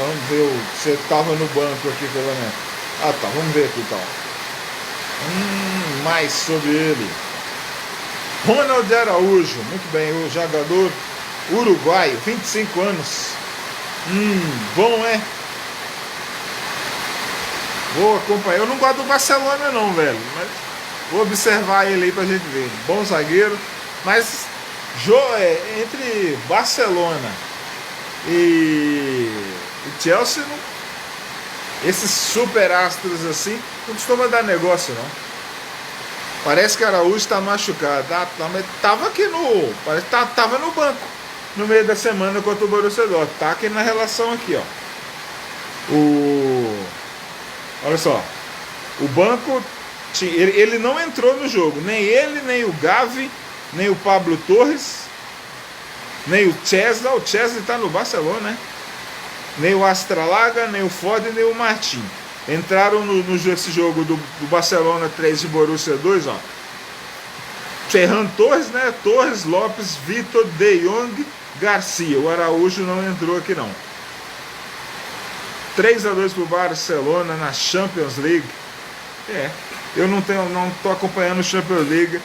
Vamos ver, você estava no banco aqui pelo menos. Ah tá, vamos ver aqui então. Mais sobre ele. Ronald Araújo, muito bem, o jogador uruguaio, 25 anos. Bom, é? Vou acompanhar. Eu não gosto do Barcelona não, velho, mas vou observar ele aí pra gente ver. Bom zagueiro, mas entre Barcelona e Chelsea, esses super astros assim, não costuma dar negócio não. Parece que Araújo está machucado. Mas tava aqui parece que tava no banco no meio da semana contra o Borussia Dortmund. Tá aqui na relação aqui, ó. Olha só. O banco ele não entrou no jogo, nem ele, nem o Gavi, nem o Pablo Torres, nem o Chesney. O Chesney tá no Barcelona, né? Nem o Astralaga, nem o Foden, nem o Martin. Entraram nesse jogo do Barcelona 3 de Borussia 2, ó. Ferran Torres, né? Torres, Lopes, Vitor, De Jong, Garcia. O Araújo não entrou aqui não. 3-2 pro Barcelona na Champions League. Eu não tô acompanhando a Champions League.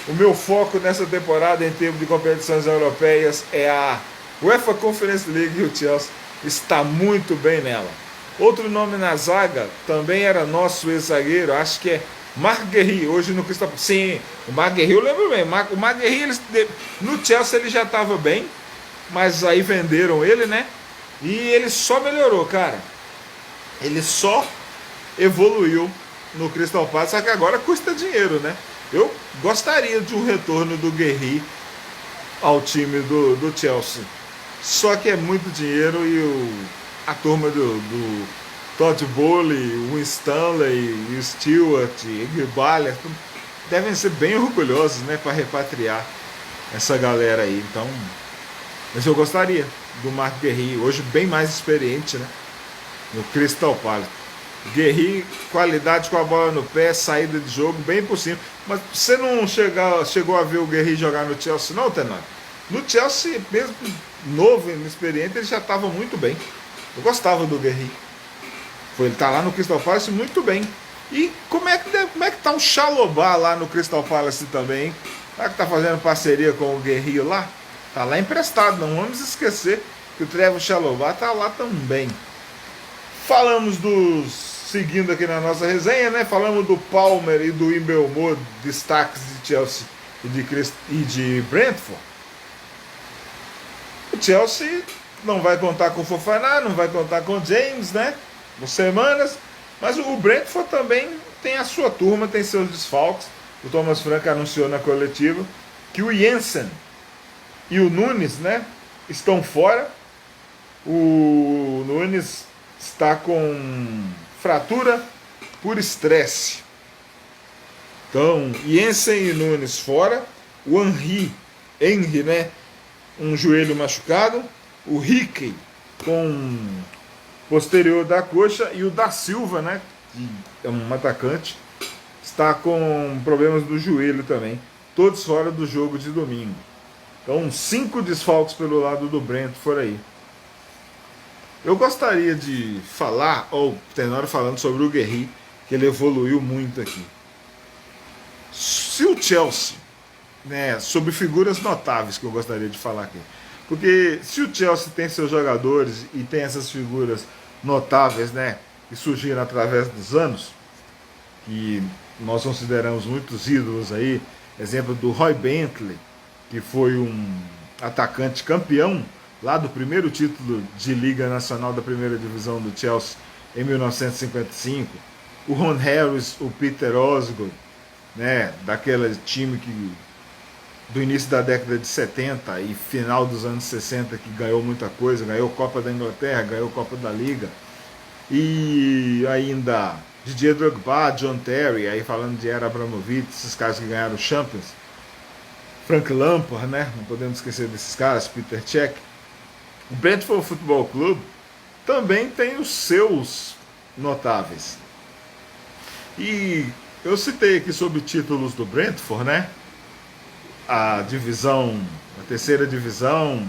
O meu foco nessa temporada em termos de competições europeias é a UEFA Conference League, e o Chelsea está muito bem nela. Outro nome na zaga também era nosso ex-zagueiro, acho que é Marc Guéhi, hoje no Crystal Palace. Sim, o Marc Guéhi eu lembro bem. O Marc Guéhi, no Chelsea ele já estava bem, mas aí venderam ele, né? E ele só melhorou, cara. Ele só evoluiu no Crystal Palace, só que agora custa dinheiro, né? Eu gostaria de um retorno do Guéhi ao time do Chelsea. Só que é muito dinheiro e a turma do Todd Bowley, o Stanley, o Stewart, Igbalha, devem ser bem orgulhosos, né, para repatriar essa galera aí. Então, mas eu gostaria do Marc Guéhi, hoje bem mais experiente, né, no Crystal Palace. Guéhi, qualidade com a bola no pé, saída de jogo, bem possível. Mas você não chegou a ver o Guéhi jogar no Chelsea, não, Tenório? No Chelsea, mesmo novo e inexperiente, ele já estava muito bem. Eu gostava do Guéhi. Ele tá lá no Crystal Palace muito bem. E como é que tá o Chalobah lá no Crystal Palace também, hein? Será que tá fazendo parceria com o Guéhi lá? Tá lá emprestado, não vamos esquecer que o Trevoh Chalobah tá lá também. Falamos seguindo aqui na nossa resenha, né? Falamos do Palmer e do Mbeumo, destaques de Chelsea e de Brentford. O Chelsea não vai contar com o Fofana, não vai contar com o James, né? Por semanas. Mas o Brentford também tem a sua turma, tem seus desfalques. O Thomas Frank anunciou na coletiva que o Jensen e o Nunes, né, estão fora. O Nunes está com fratura por estresse. Então, Jensen e Nunes fora. O Henry, né, um joelho machucado. O Hickey com posterior da coxa, e o da Silva, né, que é um atacante, está com problemas do joelho também, todos fora do jogo de domingo. Então 5 desfalques pelo lado do Brentford aí. Eu gostaria de falar, ou terminar falando sobre o Guerri, que ele evoluiu muito aqui. Se o Chelsea, né, sobre figuras notáveis que eu gostaria de falar aqui, porque se o Chelsea tem seus jogadores e tem essas figuras notáveis, né, que surgiram através dos anos, que nós consideramos muitos ídolos aí, exemplo do Roy Bentley, que foi um atacante campeão lá do primeiro título de Liga Nacional da primeira divisão do Chelsea em 1955, o Ron Harris, o Peter Osgood, né, daquele time que do início da década de 70 e final dos anos 60, que ganhou muita coisa, ganhou Copa da Inglaterra, ganhou Copa da Liga, e ainda Didier Drogba, John Terry, aí falando de Era Abramovich, esses caras que ganharam o Champions, Frank Lampard, né, não podemos esquecer desses caras, Peter Cech. O Brentford Football Club também tem os seus notáveis. E eu citei aqui sobre títulos do Brentford, né? A divisão, a terceira divisão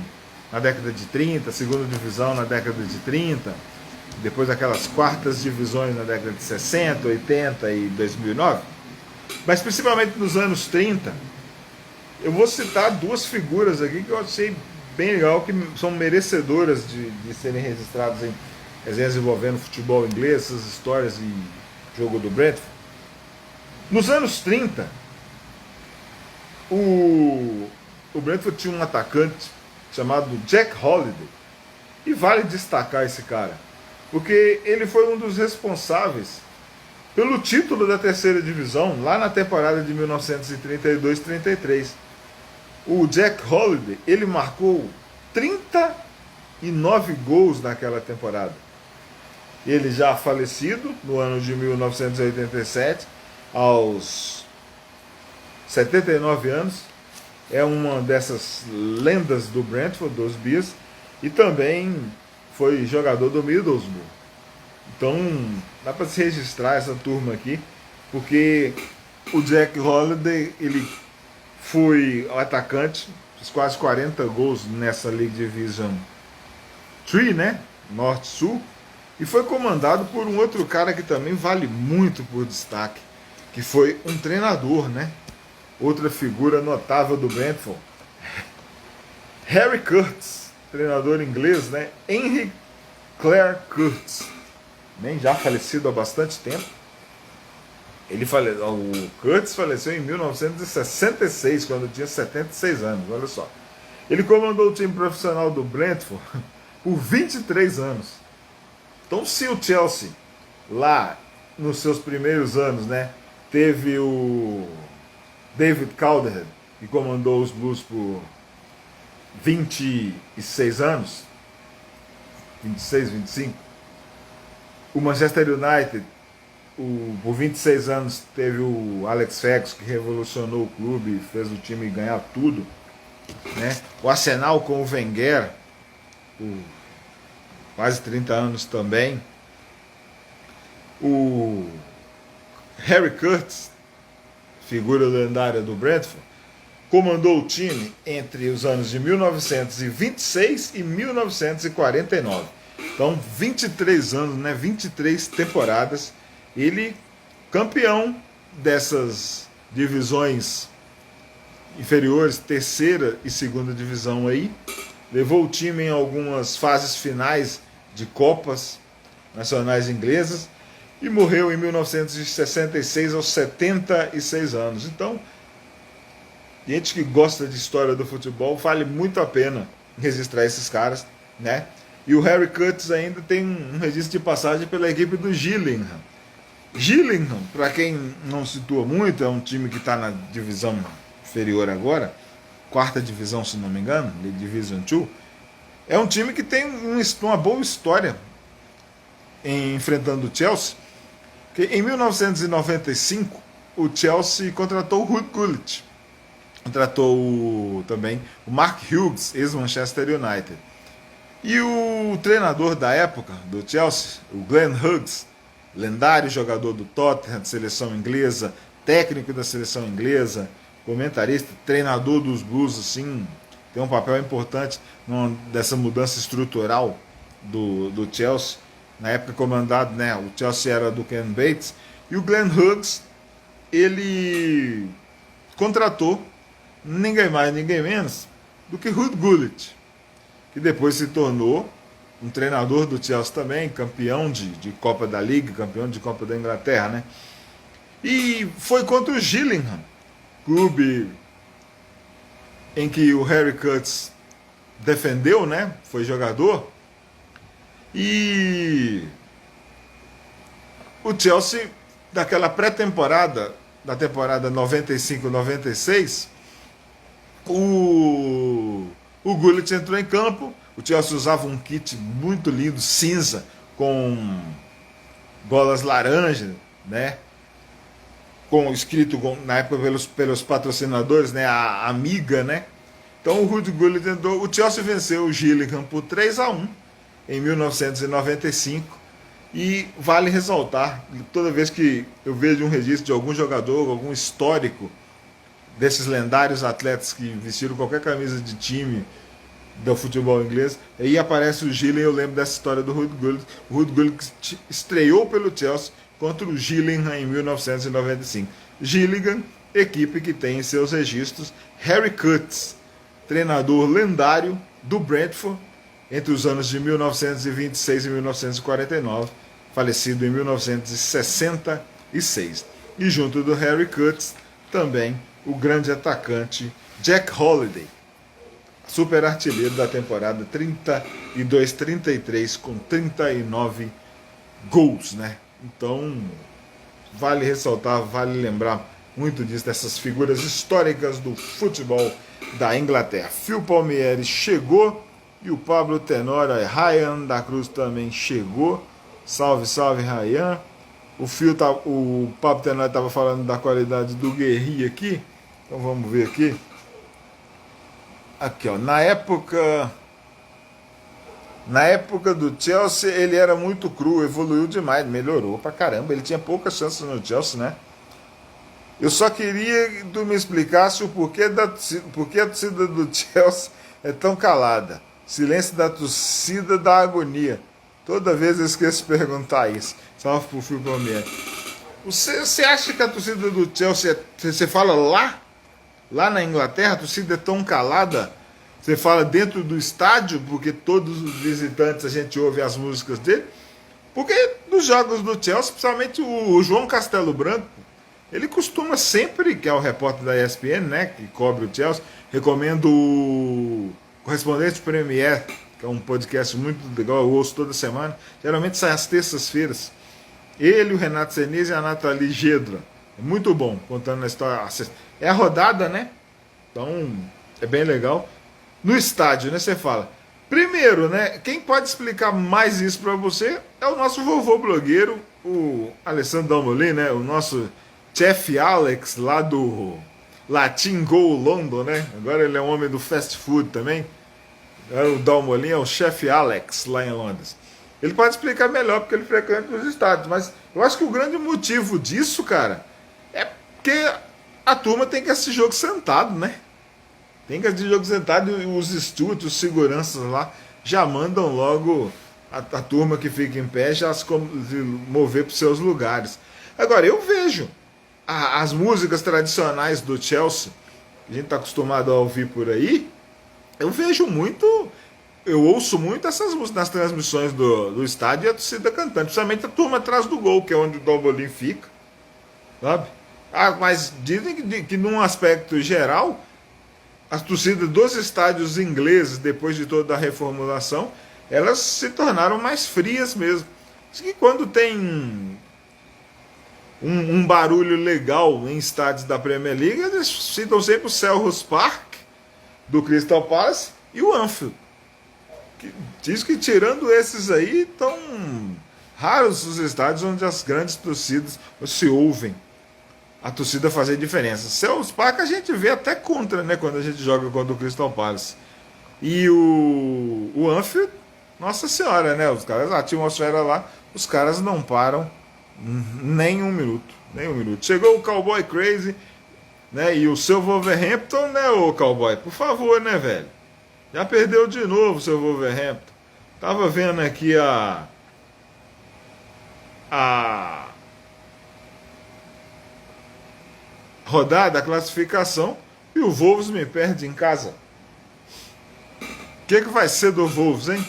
na década de 30, a segunda divisão na década de 30, depois aquelas quartas divisões na década de 60, 80 e 2009. Mas principalmente nos anos 30, eu vou citar duas figuras aqui que eu achei bem legal, que são merecedoras de serem registradas em resenhas envolvendo futebol inglês, essas histórias e jogo do Brentford. Nos anos 30, o Brentford tinha um atacante chamado Jack Holiday, e vale destacar esse cara, porque ele foi um dos responsáveis pelo título da terceira divisão lá na temporada de 1932-33. O Jack Holiday, ele marcou 39 gols naquela temporada. Ele já falecido no ano de 1987, aos 79 anos, é uma dessas lendas do Brentford, dos Bears, e também foi jogador do Middlesbrough. Então dá para se registrar essa turma aqui, porque o Jack Holiday, ele foi o atacante, fez quase 40 gols nessa League Division 3, né? Norte-Sul, e foi comandado por um outro cara que também vale muito por destaque, que foi um treinador, né? Outra figura notável do Brentford, Harry Curtis, treinador inglês, né? Henry Clare Curtis, nem já falecido há bastante tempo. O Curtis faleceu em 1966, quando tinha 76 anos, olha só. Ele comandou o time profissional do Brentford por 23 anos. Então, se o Chelsea, lá nos seus primeiros anos, né, teve o David Calderhead, que comandou os Blues por 26 anos, 26, 25. O Manchester United, por 26 anos, teve o Alex Ferguson, que revolucionou o clube e fez o time ganhar tudo, né? O Arsenal com o Wenger, por quase 30 anos também. O Harry Curtis, figura lendária do Brentford, comandou o time entre os anos de 1926 e 1949. Então, 23 anos, né? 23 temporadas. Ele, campeão dessas divisões inferiores, terceira e segunda divisão aí, levou o time em algumas fases finais de Copas Nacionais Inglesas e morreu em 1966 aos 76 anos. Então, gente que gosta de história do futebol, vale muito a pena registrar esses caras, né? E o Harry Curtis ainda tem um registro de passagem pela equipe do Gillingham. Gillingham, para quem não situa muito, é um time que está na divisão inferior agora, quarta divisão, se não me engano, League Division 2. É um time que tem uma boa história enfrentando o Chelsea. Que em 1995, o Chelsea contratou o Ruud Gullit, contratou também o Mark Hughes, ex-Manchester United. E o treinador da época do Chelsea, o Glenn Hughes, lendário jogador do Tottenham, de seleção inglesa, técnico da seleção inglesa, comentarista, treinador dos Blues, assim, tem um papel importante dessa mudança estrutural do Chelsea. Na época comandado, né, o Chelsea era do Ken Bates, e o Glenn Hughes, ele contratou ninguém mais, ninguém menos do que Ruud Gullit, que depois se tornou um treinador do Chelsea também, campeão de Copa da Liga, campeão de Copa da Inglaterra, né? E foi contra o Gillingham, clube em que o Harry Curtis defendeu, né? Foi jogador. E o Chelsea, daquela pré-temporada, da temporada 95-96, o Gullit entrou em campo. O Chelsea usava um kit muito lindo, cinza, com bolas laranja, né? Com escrito na época pelos patrocinadores, né? A Amiga, né? Então o Ruud Gullit entrou. O Chelsea venceu o Gillingham por 3-1 em 1995. E vale ressaltar, toda vez que eu vejo um registro de algum jogador, algum histórico desses lendários atletas que vestiram qualquer camisa de time do futebol inglês, aí aparece o Gillingham. Eu lembro dessa história do Ruud Gullit. O Ruud Gullit estreou pelo Chelsea contra o Gillingham em 1995. Gillingham, equipe que tem em seus registros Harry Curtis, treinador lendário do Brentford entre os anos de 1926 e 1949, falecido em 1966. E junto do Harry Curtis, também o grande atacante Jack Holiday, super artilheiro da temporada 32-33, com 39 gols, né? Então, vale ressaltar, vale lembrar muito disso, dessas figuras históricas do futebol da Inglaterra. Phil Palmieri chegou e o Pablo Tenora, Ryan da Cruz também chegou. Salve, salve, Ryan. O Pablo Tenora estava falando da qualidade do Guerri aqui. Então vamos ver aqui. Aqui, ó. Na época do Chelsea, ele era muito cru, evoluiu demais, melhorou pra caramba. Ele tinha poucas chances no Chelsea, né? Eu só queria que tu me explicasse porque a torcida do Chelsea é tão calada. Silêncio da torcida da agonia. Toda vez eu esqueço de perguntar isso. Salve pro Phil Palmieri. Você acha que a torcida do Chelsea, você fala lá na Inglaterra, a torcida é tão calada? Você fala dentro do estádio, porque todos os visitantes a gente ouve as músicas dele? Porque nos jogos do Chelsea, principalmente o João Castelo Branco, ele costuma sempre, que é o repórter da ESPN, né, que cobre o Chelsea, recomendo o Correspondente Premier, que é um podcast muito legal, eu ouço toda semana, geralmente sai às terças-feiras. Ele, o Renato Senise e a Nathalie Gedra. É muito bom, contando a história. É a rodada, né? Então, é bem legal. No estádio, né, você fala. Primeiro, né, quem pode explicar mais isso para você é o nosso vovô blogueiro, o Alessandro Dalmolin, né, o nosso Chef Alex, lá do Latin Go London, né? Agora ele é um homem do fast food também. O Dalmolin é o Chef Alex, lá em Londres. Ele pode explicar melhor, porque ele frequenta os estádios. Mas eu acho que o grande motivo disso, cara, é porque a turma tem que assistir jogo sentado, né? Tem que assistir jogo sentado e os stewards, os seguranças lá, já mandam logo a turma que fica em pé já se mover para os seus lugares. Agora, eu vejo as músicas tradicionais do Chelsea, que a gente está acostumado a ouvir por aí, eu vejo muito, eu ouço muito essas músicas nas transmissões do estádio e a torcida cantando, principalmente a turma atrás do gol, que é onde o Dalmolin fica, sabe? Mas dizem que num aspecto geral, as torcidas dos estádios ingleses, depois de toda a reformulação, elas se tornaram mais frias mesmo. Diz que quando tem um barulho legal em estádios da Premier League, eles citam sempre o Selhurst Park, do Crystal Palace, e o Anfield. Diz que tirando esses aí, estão raros os estádios onde as grandes torcidas se ouvem a torcida fazer diferença. Selhurst Park a gente vê até contra, né, quando a gente joga contra o Crystal Palace. E o Anfield Nossa senhora, né? Os caras, a atmosfera lá, os caras não param nem um minuto. Nem um minuto. Chegou o Cowboy Crazy, né? E o seu Wolverhampton, né, o Cowboy? Por favor, né, velho? Já perdeu de novo o seu Wolverhampton. Tava vendo aqui a rodada, a classificação, e o Wolves me perde em casa. O que vai ser do Wolves, hein?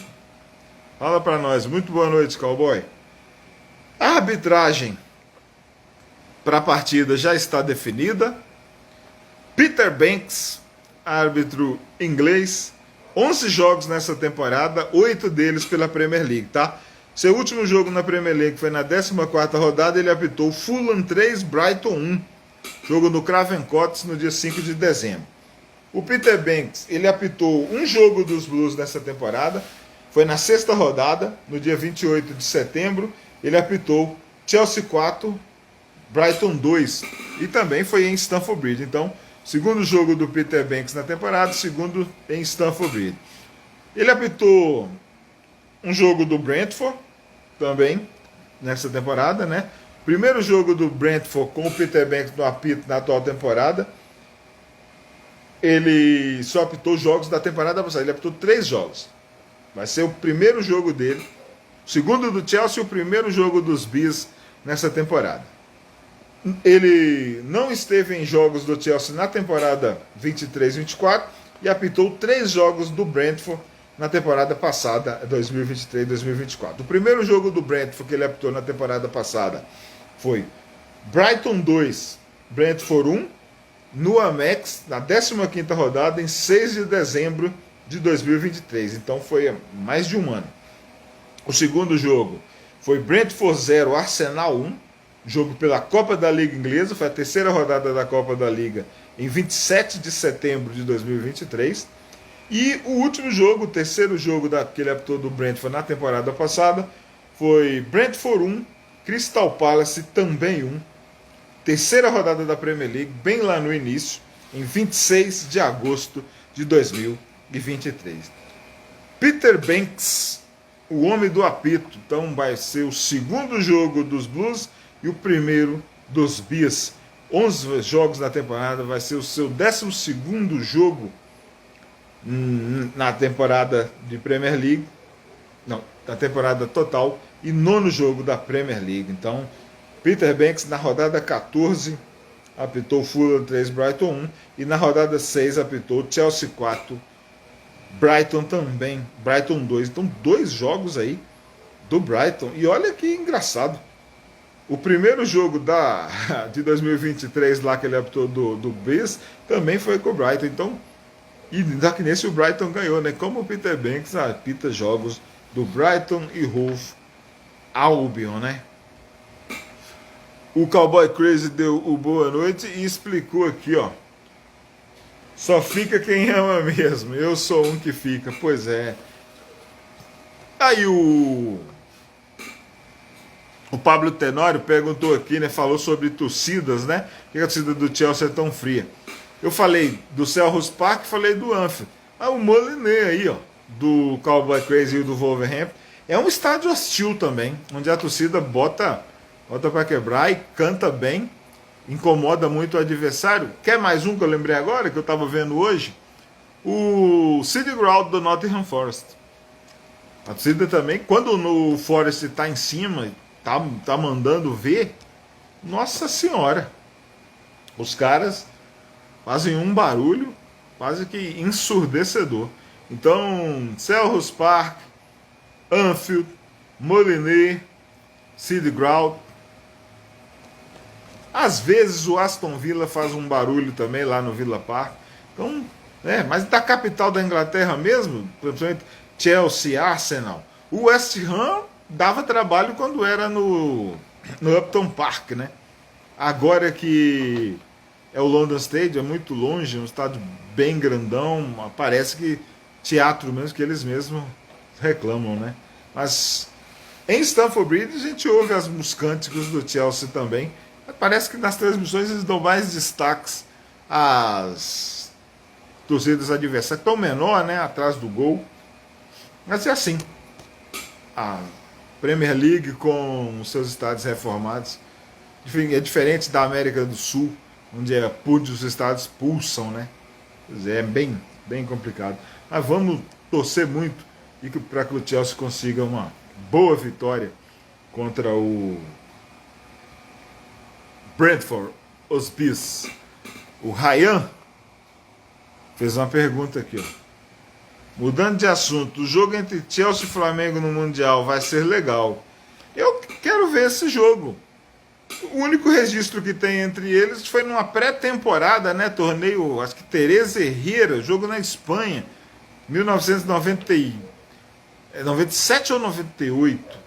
Fala pra nós. Muito boa noite, Cowboy. A arbitragem para a partida já está definida. Peter Banks, árbitro inglês, 11 jogos nessa temporada, 8 deles pela Premier League, tá? Seu último jogo na Premier League foi na 14ª rodada, ele apitou Fulham 3, Brighton 1, jogo no Craven Cottage no dia 5 de dezembro. O Peter Banks, ele apitou um jogo dos Blues nessa temporada, foi na 6ª rodada, no dia 28 de setembro, ele apitou Chelsea 4, Brighton 2, e também foi em Stamford Bridge. Então, segundo jogo do Peter Banks na temporada, segundo em Stamford Bridge. Ele apitou um jogo do Brentford, também, nessa temporada, né? Primeiro jogo do Brentford com o Peter Banks no apito na atual temporada. Ele só apitou jogos da temporada passada, ele apitou 3 jogos. Vai ser o primeiro jogo dele, o segundo do Chelsea e o primeiro jogo dos Bees nessa temporada. Ele não esteve em jogos do Chelsea na temporada 23-24 e apitou 3 jogos do Brentford na temporada passada, 2023-2024. O primeiro jogo do Brentford que ele apitou na temporada passada foi Brighton 2, Brentford 1, no Amex, na 15ª rodada, em 6 de dezembro de 2023. Então foi mais de um ano. O segundo jogo foi Brentford 0, Arsenal 1, jogo pela Copa da Liga Inglesa, foi a 3ª rodada da Copa da Liga, em 27 de setembro de 2023. E o último jogo, o terceiro jogo que ele apitou do Brentford na temporada passada, foi Brentford 1, Crystal Palace também 1. Terceira rodada da Premier League, bem lá no início, em 26 de agosto de 2023. Peter Banks, o homem do apito, então vai ser o segundo jogo dos Blues e o primeiro dos Bees. 11 jogos na temporada, vai ser o seu 12º jogo na temporada de Premier League, não, na temporada total, e 9º jogo da Premier League. Então, Peter Banks na rodada 14 apitou Fulham 3, Brighton 1, e na rodada 6 apitou Chelsea 4, Brighton também, Brighton 2. Então, 2 jogos aí do Brighton. E olha que engraçado. O primeiro jogo de 2023 lá que ele apitou do Bees também foi com o Brighton. Então, e que nesse o Brighton ganhou, né? Como o Peter Banks apita jogos do Brighton e Hove Albion, né? O Cowboy Crazy deu o boa noite e explicou aqui, ó. Só fica quem ama mesmo. Eu sou um que fica. Pois é. Aí o Pablo Tenório perguntou aqui, né? Falou sobre torcidas, né? Por que a torcida do Chelsea é tão fria? Eu falei do Selhurst Park, falei do Anfield. Ah, o Molineux aí, ó, do Cowboy Crazy e do Wolverhampton, é um estádio hostil também, onde a torcida bota para quebrar e canta bem, incomoda muito o adversário. Quer mais um que eu lembrei agora, que eu estava vendo hoje? O City Ground do Nottingham Forest. A torcida também, quando o Forest está em cima, tá mandando ver, nossa senhora, os caras fazem um barulho quase que ensurdecedor. Então, Selhurst Park, Anfield, Molineux, City Ground. Às vezes o Aston Villa faz um barulho também lá no Villa Park. Então, mas da capital da Inglaterra mesmo, principalmente Chelsea, Arsenal, o West Ham dava trabalho quando era no Upton Park, né? Agora que é o London Stadium, é muito longe, um estádio bem grandão, parece que teatro mesmo, que eles mesmos reclamam, né? Mas em Stamford Bridge a gente ouve os cânticos do Chelsea também. Parece que nas transmissões eles dão mais destaques às torcidas adversárias, tão menor, né? Atrás do gol. Mas é assim. a Premier League com os seus estádios reformados. Enfim, é diferente da América do Sul, onde os estádios pulsam, né? Quer dizer, é bem complicado. Mas vamos torcer muito e para que o Chelsea consiga uma boa vitória contra o Brentford, os Bees. O Ryan fez uma pergunta aqui, ó. Mudando de assunto, o jogo entre Chelsea e Flamengo no Mundial vai ser legal. Eu quero ver esse jogo. O único registro que tem entre eles foi numa pré-temporada, né? Torneio, acho que Teresa Herrera, jogo na Espanha, 1997 ou 98?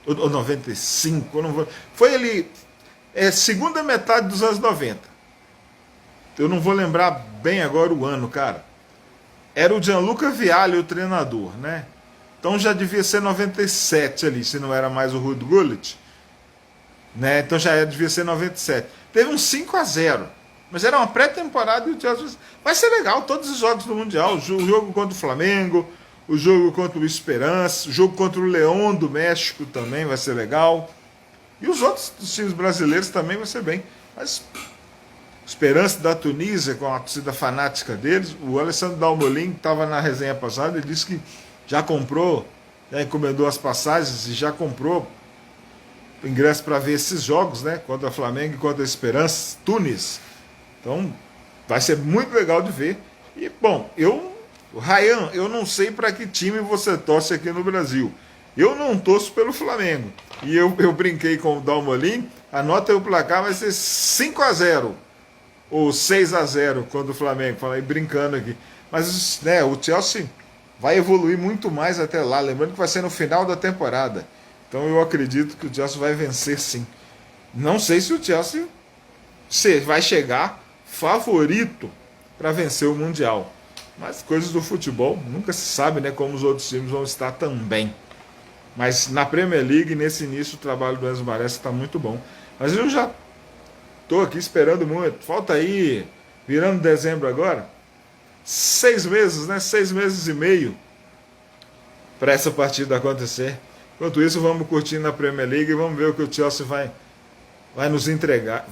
Ou 95? Foi ali, segunda metade dos anos 90. Eu não vou lembrar bem agora o ano, cara. Era o Gianluca Vialli o treinador, né? Então já devia ser 97 ali, se não era mais o Ruud Gullit, né? Então já devia ser 97. Teve um 5-0, mas era uma pré-temporada e o Chelsea... Vai ser legal, todos os jogos do Mundial. O jogo contra o Flamengo, o jogo contra o Esperance, o jogo contra o León do México também vai ser legal. E os outros times brasileiros também vai ser bem. Mas... Esperança da Tunísia, com a torcida fanática deles. O Alessandro Dalmolin estava na resenha passada e disse que já comprou, já encomendou as passagens e já comprou ingresso para ver esses jogos, né? Contra o Flamengo e contra a Esperança, Tunis. Então, vai ser muito legal de ver. E, bom, Ryan, eu não sei para que time você torce aqui no Brasil. Eu não torço pelo Flamengo. E eu brinquei com o Dalmolin, anota o placar, vai ser 5-0. Ou 6-0 contra o Flamengo, falei brincando aqui. Mas, né, o Chelsea vai evoluir muito mais até lá. Lembrando que vai ser no final da temporada. Então eu acredito que o Chelsea vai vencer sim. Não sei se o Chelsea vai chegar favorito para vencer o Mundial. Mas coisas do futebol, nunca se sabe, né, como os outros times vão estar também. Mas na Premier League, nesse início, o trabalho do Enzo Maresca está muito bom. Mas eu já estou aqui esperando muito. Falta aí, virando dezembro agora, 6 meses, né? 6 meses e meio para essa partida acontecer. Enquanto isso, vamos curtindo a Premier League e vamos ver o que o Chelsea vai nos integrar.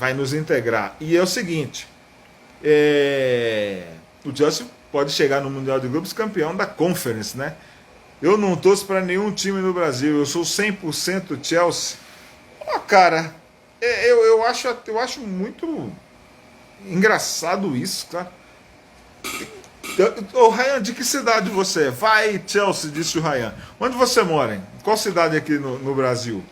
E é o seguinte, o Chelsea pode chegar no Mundial de Grupos campeão da Conference, né? Eu não torço para nenhum time no Brasil, eu sou 100% Chelsea. Cara, eu acho muito engraçado isso, cara. Ô Ryan, de que cidade você é? Vai, Chelsea, disse o Ryan. Onde você mora? Em qual cidade aqui no Brasil?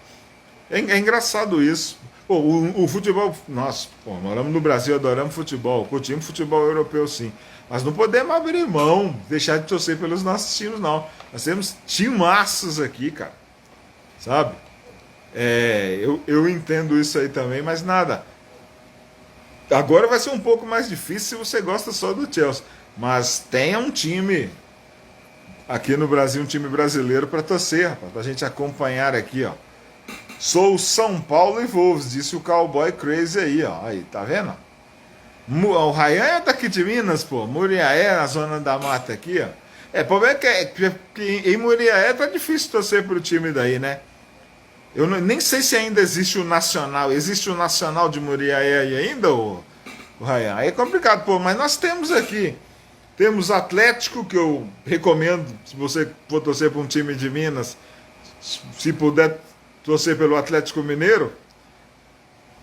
É engraçado isso. Pô, o futebol... Nossa, moramos no Brasil, adoramos futebol. Curtimos futebol europeu, sim. Mas não podemos abrir mão, deixar de torcer pelos nossos times, não. Nós temos timaços aqui, cara. Sabe? Eu entendo isso aí também, mas nada. Agora vai ser um pouco mais difícil se você gosta só do Chelsea. Mas tenha um time aqui no Brasil, um time brasileiro para torcer, rapaz, pra gente acompanhar aqui, ó. Sou São Paulo e Wolves, disse o Cowboy Crazy aí, ó. Aí, tá vendo? O Ryan é daqui de Minas, pô. Muriaé, na zona da mata aqui, ó. O problema é que em Muriaé tá difícil torcer pro time daí, né? Eu nem sei se ainda existe o Nacional. Existe o Nacional de Muriaé aí ainda, o Ryan? Aí é complicado, pô. Mas nós temos aqui. Temos Atlético, que eu recomendo, se você for torcer para um time de Minas, se puder torcer pelo Atlético Mineiro,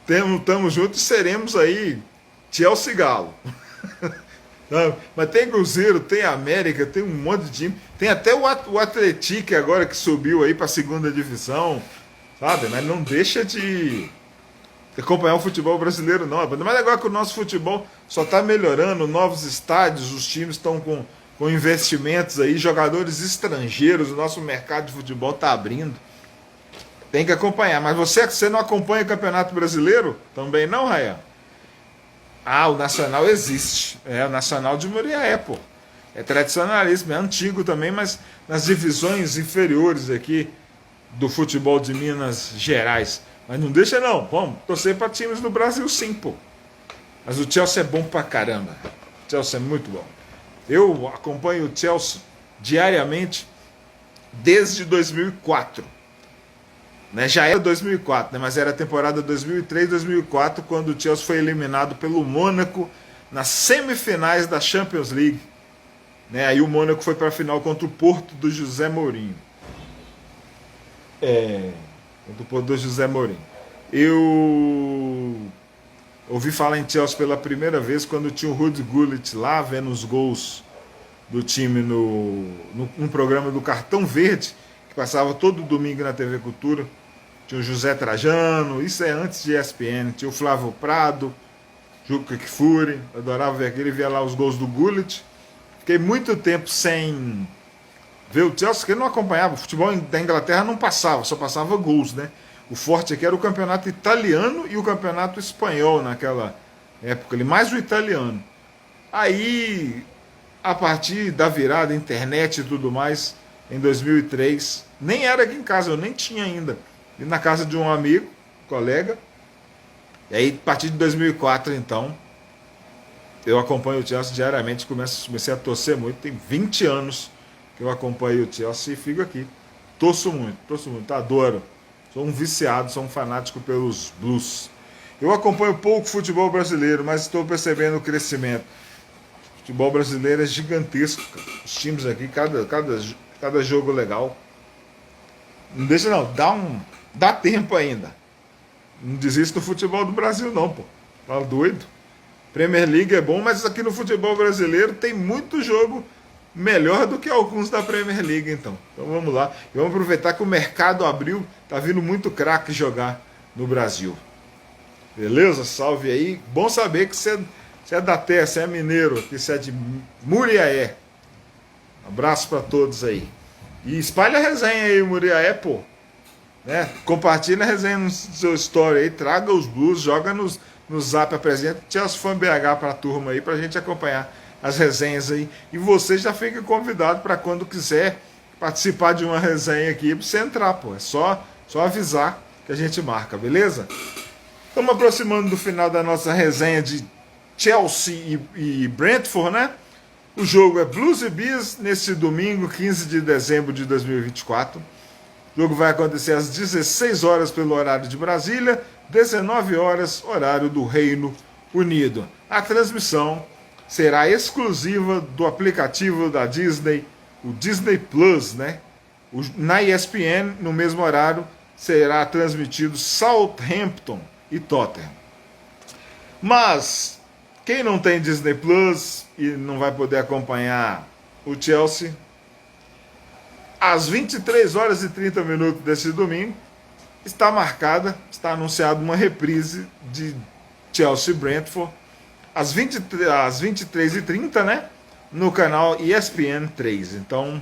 estamos juntos e seremos aí Chelsea Galo. Mas tem Cruzeiro, tem América, tem um monte de time. Tem até o Atlético agora que subiu aí para a segunda divisão, sabe? Mas não deixa de acompanhar o futebol brasileiro, não. Mas agora que o nosso futebol só está melhorando, novos estádios, os times estão com investimentos aí, jogadores estrangeiros, o nosso mercado de futebol está abrindo. Tem que acompanhar. Mas você não acompanha o Campeonato Brasileiro? Também não, Ryan? O Nacional existe. O Nacional de Muriaé, pô. É tradicionalíssimo, é antigo também, mas nas divisões inferiores aqui do futebol de Minas Gerais. Mas não deixa não, vamos torcer para times do Brasil sim, pô. Mas o Chelsea é bom pra caramba. O Chelsea é muito bom. Eu acompanho o Chelsea diariamente desde 2004. Né? Já era 2004, né? Mas era a temporada 2003-2004, quando o Chelsea foi eliminado pelo Mônaco nas semifinais da Champions League. Né? Aí o Mônaco foi para a final contra o Porto do José Mourinho. Contra o Porto do José Mourinho. Eu ouvi falar em Chelsea pela primeira vez quando tinha o Ruud Gullit lá, vendo os gols do time num programa do Cartão Verde, que passava todo domingo na TV Cultura. Tinha o José Trajano, isso é antes de ESPN, tinha o Flávio Prado, Juca Kfouri, adorava ver aquele, via lá os gols do Gullit. Fiquei muito tempo sem ver o Chelsea, porque eu não acompanhava, o futebol da Inglaterra não passava, só passava gols, né? O forte aqui era o campeonato italiano e o campeonato espanhol naquela época ali, mais o italiano. Aí, a partir da virada, internet e tudo mais, em 2003, nem era aqui em casa, eu nem tinha ainda. E na casa de um amigo, colega. E aí, a partir de 2004, então, eu acompanho o Chelsea diariamente, comecei a torcer muito. Tem 20 anos que eu acompanho o Chelsea e fico aqui. Torço muito, adoro. Sou um viciado, sou um fanático pelos Blues. Eu acompanho pouco futebol brasileiro, mas estou percebendo o crescimento. O futebol brasileiro é gigantesco. Os times aqui, cada jogo legal. Não deixa não, dá tempo ainda. Não desista do futebol do Brasil não, pô. Tá doido? Premier League é bom, mas aqui no futebol brasileiro tem muito jogo melhor do que alguns da Premier League, então. Então vamos lá. E vamos aproveitar que o mercado abriu, tá vindo muito craque jogar no Brasil. Beleza? Salve aí. Bom saber que você é da terra, você é mineiro, que você é de Muriaé. Abraço para todos aí. E espalha a resenha aí, Muriaé, pô. Né? Compartilha a resenha no seu story aí, traga os blues, joga no zap, apresenta Chelsea Fan BH pra turma aí, pra gente acompanhar as resenhas aí. E você já fica convidado para quando quiser participar de uma resenha aqui, pra você entrar, pô. É só avisar que a gente marca, beleza? Estamos aproximando do final da nossa resenha de Chelsea e Brentford, né? O jogo é Blues e Bees nesse domingo, 15 de dezembro de 2024. O jogo vai acontecer às 16 horas pelo horário de Brasília, 19 horas, horário do Reino Unido. A transmissão será exclusiva do aplicativo da Disney, o Disney Plus, né? Na ESPN, no mesmo horário, será transmitido Southampton e Tottenham. Mas quem não tem Disney Plus e não vai poder acompanhar o Chelsea, às 23 horas e 30 minutos desse domingo, está anunciada uma reprise de Chelsea e Brentford, às 23h30, né? No canal ESPN 3. Então,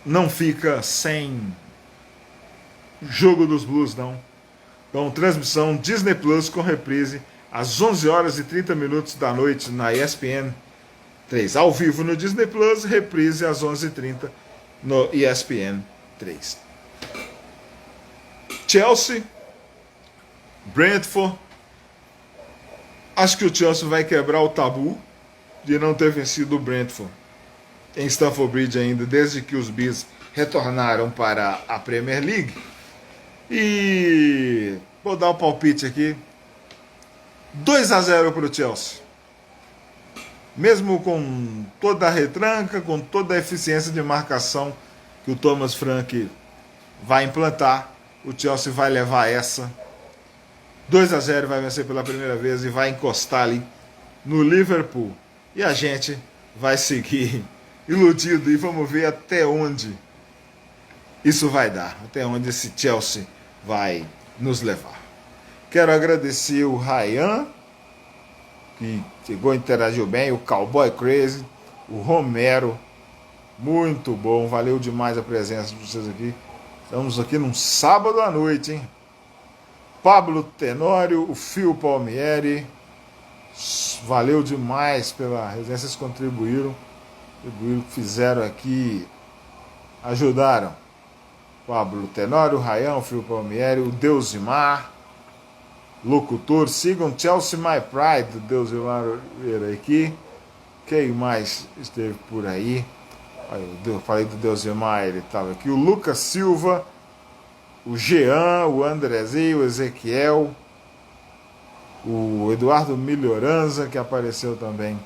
não fica sem jogo dos Blues, não. Então, transmissão Disney Plus com reprise às 11 horas e 30 minutos da noite na ESPN 3. Ao vivo no Disney Plus, reprise às 11h30 no ESPN 3. Chelsea, Brentford. Acho que o Chelsea vai quebrar o tabu de não ter vencido o Brentford em Stamford Bridge ainda, desde que os Bees retornaram para a Premier League. E vou dar o palpite aqui. 2-0 para o Chelsea. Mesmo com toda a retranca, com toda a eficiência de marcação que o Thomas Frank vai implantar, o Chelsea vai levar essa. 2-0, vai vencer pela primeira vez e vai encostar ali no Liverpool. E a gente vai seguir iludido e vamos ver até onde isso vai dar, até onde esse Chelsea vai nos levar. Quero agradecer o Ryan, que chegou e interagiu bem, o Cowboy Crazy, o Romero, muito bom, valeu demais a presença de vocês aqui. Estamos aqui num sábado à noite, hein? Pablo Tenório, o Fio Palmieri, valeu demais pela resenha, vocês contribuíram, fizeram aqui, ajudaram. Pablo Tenório, o Ryan, o Fio Palmieri, o Deusimar, locutor, sigam Chelsea My Pride, do Deusimar aqui. Quem mais esteve por aí? Eu falei do Deusemar, ele estava aqui. O Lucas Silva, o Jean, o Andrezinho, o Ezequiel, o Eduardo Melhoranza, que apareceu também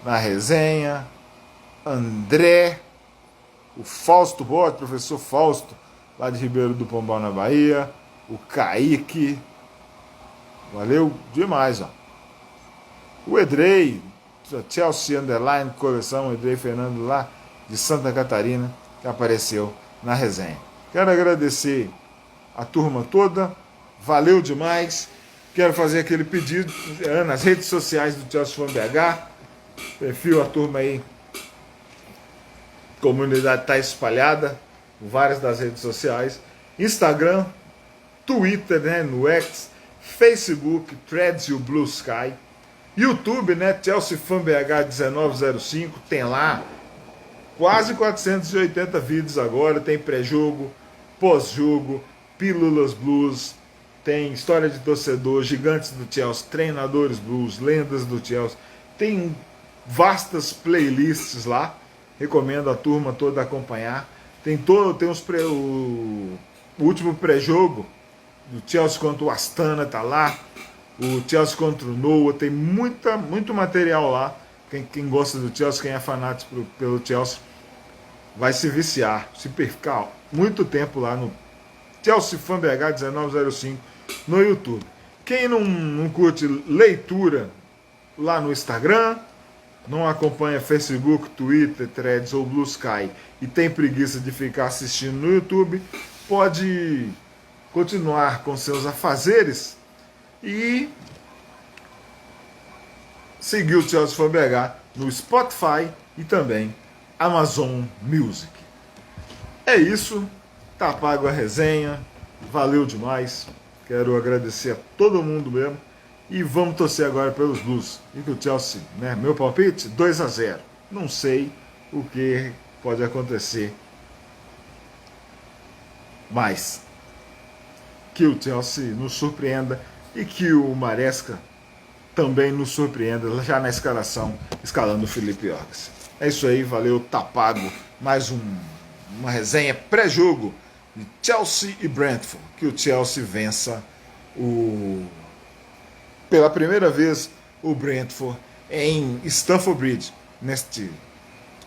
na resenha, André, o Fausto Bote, professor Fausto, lá de Ribeiro do Pombal, na Bahia, o Kaique, valeu demais, ó. O Edrei, Chelsea Underline Coleção, o Edrei Fernando lá de Santa Catarina, que apareceu na resenha. Quero agradecer a turma toda, valeu demais. Quero fazer aquele pedido nas redes sociais do Chelsea Fan BH, perfil, a turma aí, a comunidade está espalhada em várias das redes sociais, Instagram, Twitter, né, no X, Facebook, Threads e o Blue Sky, YouTube, né, Chelsea Fan BH 1905, tem lá quase 480 vídeos agora, tem pré-jogo, pós-jogo, pílulas blues, tem história de torcedor, gigantes do Chelsea, treinadores blues, lendas do Chelsea, tem vastas playlists lá, recomendo a turma toda acompanhar, tem o último pré-jogo do Chelsea contra o Astana, tá lá, o Chelsea contra o Noah, tem muito material lá, quem gosta do Chelsea, quem é fanático pelo Chelsea, vai se viciar, se ficar muito tempo lá no Chelsea Fan BH 1905 no YouTube. Quem não curte leitura lá no Instagram, não acompanha Facebook, Twitter, Threads ou Blue Sky e tem preguiça de ficar assistindo no YouTube, pode continuar com seus afazeres e seguir o Chelsea Fan BH no Spotify e também Amazon Music. É isso, tá pago a resenha, valeu demais, quero agradecer a todo mundo mesmo e vamos torcer agora pelos Blues e que o Chelsea, né, meu palpite 2-0, não sei o que pode acontecer, mas que o Chelsea nos surpreenda e que o Maresca também nos surpreenda já na escalação, escalando o Felipe Orgas. É isso aí, valeu, tá pago. Mais uma resenha pré-jogo de Chelsea e Brentford. Que o Chelsea vença pela primeira vez o Brentford em Stamford Bridge, neste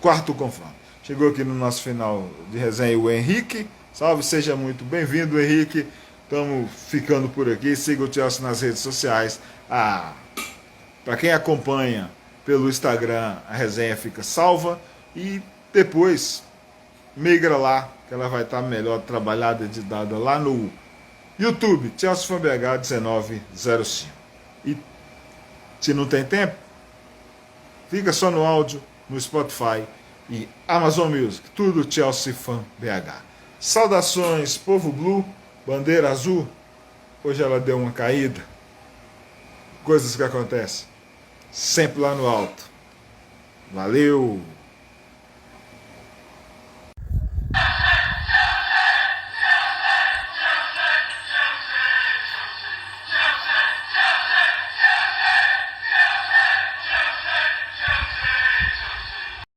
quarto confronto. Chegou aqui no nosso final de resenha o Henrique. Salve, seja muito bem-vindo, Henrique. Estamos ficando por aqui. Siga o Chelsea nas redes sociais. Para quem acompanha pelo Instagram, a resenha fica salva e depois migra lá, que ela vai estar melhor trabalhada, editada lá no YouTube, Chelsea Fan BH 1905. E se não tem tempo, fica só no áudio, no Spotify e Amazon Music, tudo Chelsea Fan BH. Saudações, povo blue, bandeira azul. Hoje ela deu uma caída. Coisas que acontecem. Sempre lá no alto. Valeu!